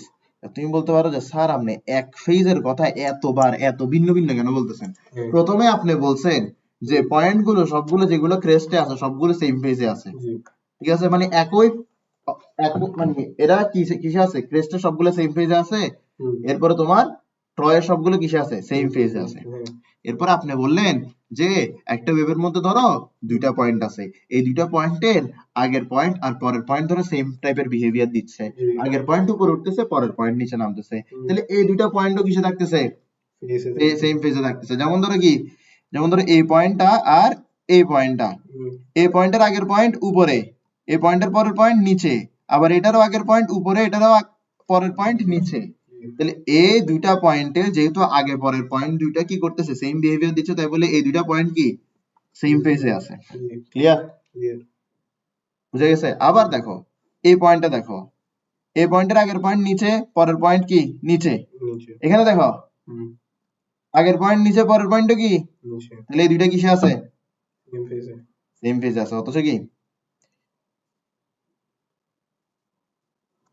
তুমি বলতে পারো যে স্যার আপনি এক ফেজের কথা এতবার এত ভিন্ন ভিন্ন কেন বলতেছেন? হ্যাঁ প্রথমে আপনি বলছেন যে পয়েন্ট গুলো সবগুলো যেগুলো ক্রেস্টে আছে সবগুলো সেম ফেজে আছে, জি ঠিক আছে? মানে একই মানে এরা কিসে আছে? ক্রেস্টে সবগুলো সেম ফেজে আছে। হুম এরপরে তোমার ট্রয়ের সবগুলো কিসে আছে? সেম সেম ফেজে ফেজে আছে। হ্যাঁ এরপর আপনি বললেন যে একটা ওয়েভের মধ্যে ধরো দুইটা পয়েন্ট আছে, এই দুইটা পয়েন্টের আগের পয়েন্ট আর পরের পয়েন্ট ধরো সেম টাইপের বিহেভিয়ার দিচ্ছে, জি আগের পয়েন্ট উপরে উঠতেছে, পরের পয়েন্ট নিচে নামতেছে, হুম তাহলে এই দুইটা পয়েন্টও কিসে থাকতেছে? ফেজে থাকবে সেম ফেজে থাকতেছে। যেমন ধরো কি, যেমন ধরো এই পয়েন্টটা আর এই পয়েন্টটা, হুম এই পয়েন্টের আগের পয়েন্ট উপরে, এই পয়েন্টের পরের পয়েন্ট নিচে, আবার এটারও আগের পয়েন্ট উপরে, এটারও পরের পয়েন্ট নিচে, জি তাহলে এই দুইটা পয়েন্টে যেহেতু আগে পরের পয়েন্ট দুইটা কি করতেছে? সেম বিহেভিয়ার দিচ্ছে, তাই বলে এই দুইটা পয়েন্ট কি সেম ফেজে আছে। জি ক্লিয়ার? ক্লিয়ার বুঝে গেছে? আবার দেখো, এই পয়েন্টটা দেখো, এই পয়েন্টের আগের পয়েন্ট নিচে, পরের পয়েন্ট কি নিচে, নিচে এখানে দেখো হুম আগের পয়েন্ট নিচে, পরের পয়েন্ট কি, নিচে তাহলে এই দুইটা কিসে আছে? সেম ফেজে সেম ফেজে আছে। অথচ কি,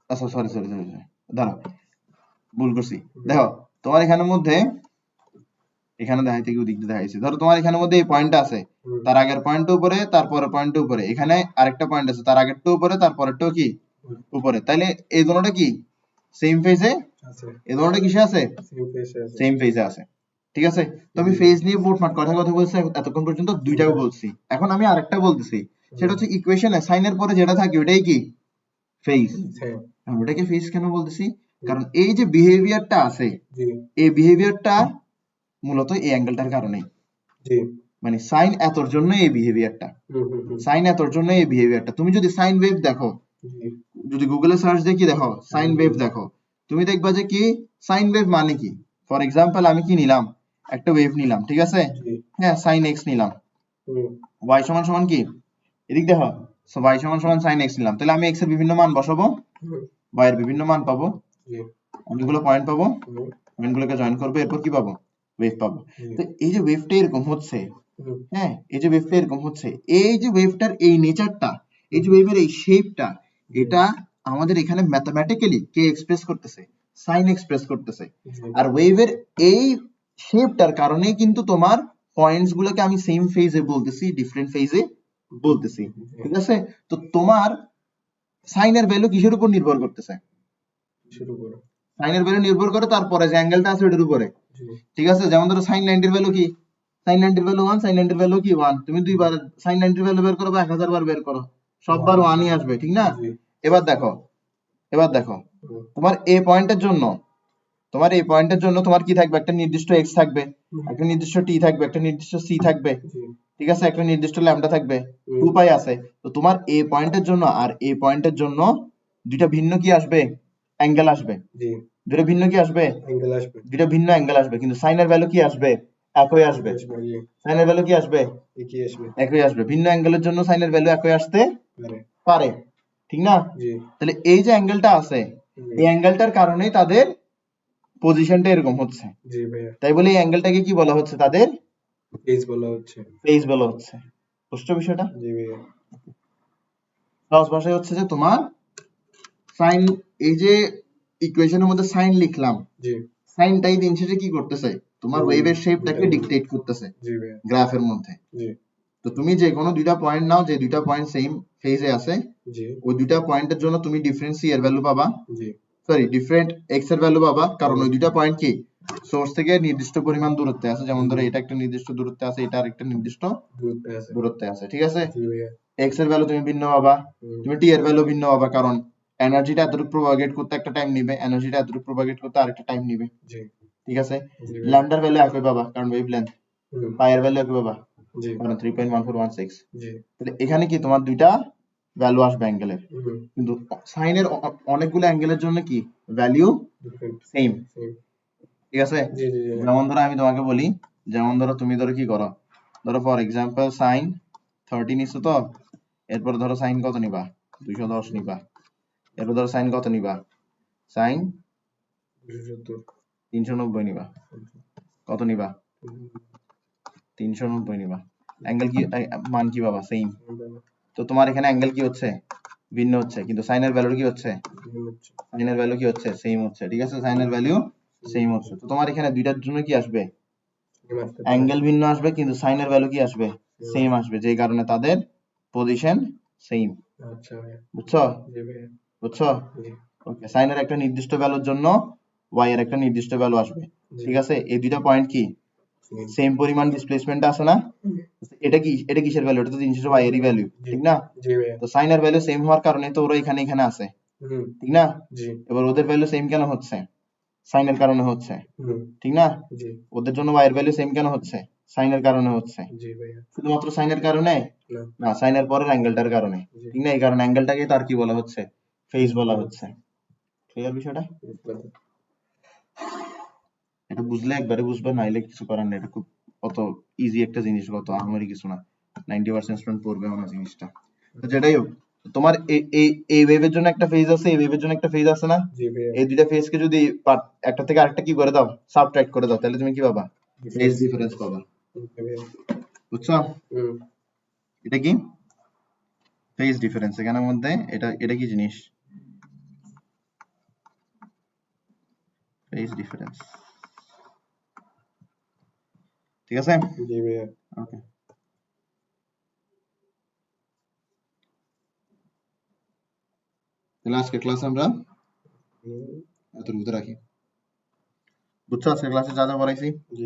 আচ্ছা সরি সরি সরি, দাঁড়াও, ভুল করছি। হুম দেখো, তোমার এখানের মধ্যে, এখানে দেখাইতে গিয়ে ওদিক দিয়ে দেখাইছি, ধরো তোমার এখানের মধ্যে এই পয়েন্টটা আছে, হুম তার আগের পয়েন্ট উপরে, তারপরের পয়েন্ট উপরে, এখানে আরেকটা পয়েন্ট আছে, তার আগেরটা উপরে, তারপরেরটাও কি হুম উপরে, তাইলে এই দুটোটা কি সেম ফেজে, আছে এই দুটোটা কিসে আছে? সেম ফেজে আছে সেম ফেজে আছে, ঠিক আছে? তো আমি জি ফেজ নিয়ে মোটমাট কথা কথা বলছি এতক্ষণ পর্যন্ত, দুইটাও বলছি, এখন আমি আরেকটা বলতেছি, সেটা হুম হচ্ছে ইকুয়েশনে সাইনের পরে যেটা থাকে ওটাই কি ফেজ। হ্যাঁ ওটাকে ফেজ কেন বলতেছি? হুম কারণ এই যে বিহেভিয়ারটা আছে, জি এই বিহেভিয়ারটা মূলত এই অ্যাঙ্গেলটার কারণেই, জি মানে সাইন এতর জন্য এই বিহেভিয়ারটা, হুম হুম হুম সাইন এতর জন্য এই বিহেভিয়ারটা। তুমি যদি সাইন ওয়েভ দেখো, জি যদি গুগলে সার্চ দিয়ে কি দেখো, সাইন সাইন ওয়েভ ওয়েভ দেখো, তুমি দেখবা যে কি সাইন ওয়েভ মানে কি। ফর এক্সাম্পল আমি কি নিলাম, একটা ওয়েভ নিলাম, ঠিক আছে? জি হ্যাঁ, সাইন এক্স নিলাম, হুম ওয়াই সমান সমান কি, এদিক দেখো, ওয়াই সমান সমান সাইন এক্স নিলাম, তাহলে আমি এক্স এর বিভিন্ন মান বসাবো, হুম ওয়াই এর বিভিন্ন মান পাবো, জি অনেকগুলো পয়েন্ট পাবো, হুম পয়েন্টগুলোকে জয়েন করবো, এরপর কি পাবো? ওয়েভ পাবো। জি তো এই যে ওয়েভটা এরকম হচ্ছে, হুম হ্যাঁ, এই যে ওয়েভটা এরকম হচ্ছে, এই যে ওয়েভটার এই নেচারটা, এই যে হুম ওয়েভের এই শেপটা, জি এটা আমাদের এখানে ম্যাথমেটিক্যালি কে এক্সপ্রেস করতেছে? সাইন এক্সপ্রেস করতেছে। জি আর ওয়েভের এই শেপটার কারণেই কিন্তু তোমার পয়েন্টস গুলোকে আমি সেম ফেজে বলতেছি, ডিফারেন্ট ফেজে বলতেছি, ঠিক আছে? তো তোমার সাইনের ভ্যালু কিসের উপর নির্ভর করতেছে? শুরু করো সাইনের ভ্যালু নির্ভর করে তারপরে যে অ্যাঙ্গেলটা আছে ওটার উপরে, জি ঠিক আছে? যেমন ধরো সাইন 90 এর ভ্যালু কি, সাইন 90 এর ভ্যালু 1, সাইন 90 এর ভ্যালু কি 1, তুমি দুইবার সাইন 90 এর ভ্যালু বের করো বা 1000 বার বের করো, সববার 1 ই আসবে, ঠিক না? জি এবার দেখো, এবার দেখো, হুম তোমার এই পয়েন্টের জন্য, তোমার এই পয়েন্টের জন্য তোমার কি থাকবে? একটা নির্দিষ্ট x থাকবে, হুম একটা নির্দিষ্ট t থাকবে, একটা নির্দিষ্ট c থাকবে, জি ঠিক আছে? একটা নির্দিষ্ট ল্যাম্বডা থাকবে, হুম 2 পাই আছে। তো তোমার এই পয়েন্টের জন্য আর এই পয়েন্টের জন্য দুইটা ভিন্ন কি আসবে? অ্যাঙ্গেল আসবে, জি দুটো ভিন্ন কি আসবে, অ্যাঙ্গেল আসবে দুটো ভিন্ন অ্যাঙ্গেল আসবে, কিন্তু সাইনের ভ্যালু কি আসবে, একই আসবে। আসবে জি সাইনের ভ্যালু কি আসবে, একই আসবে একই আসবে। ভিন্ন অ্যাঙ্গেলের জন্য সাইনের ভ্যালু একই আসতে পারে পারে, ঠিক না? জি তাহলে এই যে অ্যাঙ্গেলটা আছে, হুম, এই অ্যাঙ্গেলটার কারণেই তাদের পজিশনটা এরকম হচ্ছে। জি ভাইয়া তাই বলে এই অ্যাঙ্গেলটাকে কি বলা হচ্ছে, তাদের ফেজ বলা হচ্ছে ফেজ বলা হচ্ছে। বুঝছো বিষয়টা? জি ভাইয়া সহজ ভাষায় হচ্ছে যে তোমার সাইন, এই যে ইকুয়েশনের মধ্যে সাইন লিখলাম, জি সাইনটাই দিন শেষে কি করতেছে, তোমার ওয়েভের শেপটাকে ডিকটেট করতেছে জি ভাইয়া গ্রাফের মধ্যে। জি তো তুমি যে কোনো দুইটা পয়েন্ট নাও, যে দুইটা পয়েন্ট সেম ফেজে আছে, জি ওই দুইটা পয়েন্টের জন্য তুমি ডিফারেন্ট সি এর ভ্যালু পাবা, জি সরি ডিফারেন্ট এক্স এর ভ্যালু পাবা, কারণ ওই দুইটা পয়েন্ট কি সোর্স থেকে নির্দিষ্ট পরিমাণ দূরত্বে আছে। যেমন ধরো এটা একটা নির্দিষ্ট দূরত্বে আছে, এটা আরেকটা নির্দিষ্ট দূরত্বে আছে দূরত্বে আছে, ঠিক আছে? জি ভাইয়া এক্স এর ভ্যালু তুমি ভিন্ন পাবা, হুম, তুমি টি এর ভ্যালু ভিন্ন পাবা, কারণ এনার্জিটা এতটুকু প্রোপাগেট করতে একটা টাইম নিবে, এনার্জিটা এতটুকু প্রোপাগেট করতে আরেকটা টাইম নিবে, জি ঠিক আছে? জি ভাইয়া ল্যামডার ভ্যালু একই পাবা, কারণ ওয়েভলেন্থ। হুম, পাই এর ভ্যালু একই পাবা, জি কারণ 3.1416। জি তাহলে এখানে কি তোমার দুইটা ভ্যালু আসবে অ্যাঙ্গেলের, হুম, কিন্তু সাইনের অনেকগুলো অ্যাঙ্গেলের জন্য কি ভ্যালু ডিফারেন্ট সেম, সেম ঠিক আছে? জি জি জি যেমন ধরো আমি তোমাকে বলি, যেমন ধরো তুমি ধরো কি করো, ধরো ফর এক্সাম্পল সাইন 30 নিছো তো, এরপর ধরো সাইন কত নিবা, 210 নিবা। এরপর ধরো সাইন কত নিবা, সাইন 270 390 নিবা। কত নিবা, 390 নিবা। অ্যাঙ্গেল কি মান কি পাবা, সেম। তো তোমার এখানে অ্যাঙ্গেল কি হচ্ছে, ভিন্ন হচ্ছে, কিন্তু সাইনের ভ্যালু কি হচ্ছে, সাইনের ভ্যালু কি হচ্ছে, সেম হচ্ছে, ঠিক আছে? সাইনের ভ্যালু সেম হচ্ছে। তো তোমার এখানে দুইটার জন্য কি আসবে, অ্যাঙ্গেল ভিন্ন আসবে, কিন্তু সাইনের ভ্যালু কি আসবে, সেম আসবে, যেই কারণে তাদের পজিশন সেম। আচ্ছা ভাইয়া বুঝছো? জি ভাইয়া বুঝছো? জি ওকে, সাইনের একটা নির্দিষ্ট ভ্যালুর জন্য ওয়াই এর একটা নির্দিষ্ট ভ্যালু আসবে, জি ঠিক আছে? এই দুইটা পয়েন্ট কি হুম, সেম পরিমাণ ডিসপ্লেসমেন্ট আছে না? এটা কি, এটা কিসের ভ্যালু, এটা তো 300 ওয়াই এরই ভ্যালু, জি ঠিক না? জি ভাইয়া তো সাইনের ভ্যালু সেম হওয়ার কারণে তো ওরা এখানে এখানে আছে, হুম, ঠিক না? জি এবার ওদের ভ্যালু সেম কেন হচ্ছে, সাইনের কারণে হচ্ছে, হুম, ঠিক না? জি ওদের জন্য ওয়াই এর ভ্যালু সেম কেন হচ্ছে, সাইনের কারণে হচ্ছে। জি ভাইয়া শুধুমাত্র সাইনের কারণে না না, সাইনের পরের অ্যাঙ্গেলটার কারণে, জি ঠিক না? এই কারণে অ্যাঙ্গেলটাকে তার কি বলা হচ্ছে, ফেজ বলা হুম, হচ্ছে। ক্লিয়ার বিষয়টা? বুঝলাম। এটা বুঝলে একবারে বুঝবে, নাইলে কিছু করার নেই। এটা খুব অত ইজি একটা জিনিস, কত আহামরি কিছু না, 90% স্টুডেন্ট পড়বেও না জিনিসটা। তো যেটাই হোক, তোমার এই ওয়েভের জন্য একটা ফেজ আছে, এই ওয়েভের জন্য একটা ফেজ আছে না? জি ভাইয়া এই দুইটা ফেজকে যদি একটা থেকে আরেকটা কি করে দাও, সাবট্রাক্ট করে দাও, তাহলে তুমি কি পাবা, ফেজ ডিফারেন্স ডিফারেন্স পাবা। ওকে ভাইয়া বুঝছো? হুম এটা কি ফেজ ডিফারেন্স, এখানের মধ্যে এটা এটা কি জিনিস, ফেজ ডিফারেন্স, ঠিক আছে? জি ভাইয়া ওকে, তাহলে আজকে ক্লাস আমরা হুম, এতটুকুতে রাখি। বুঝছো আজকে ক্লাসে যা যা পড়াইছি? জি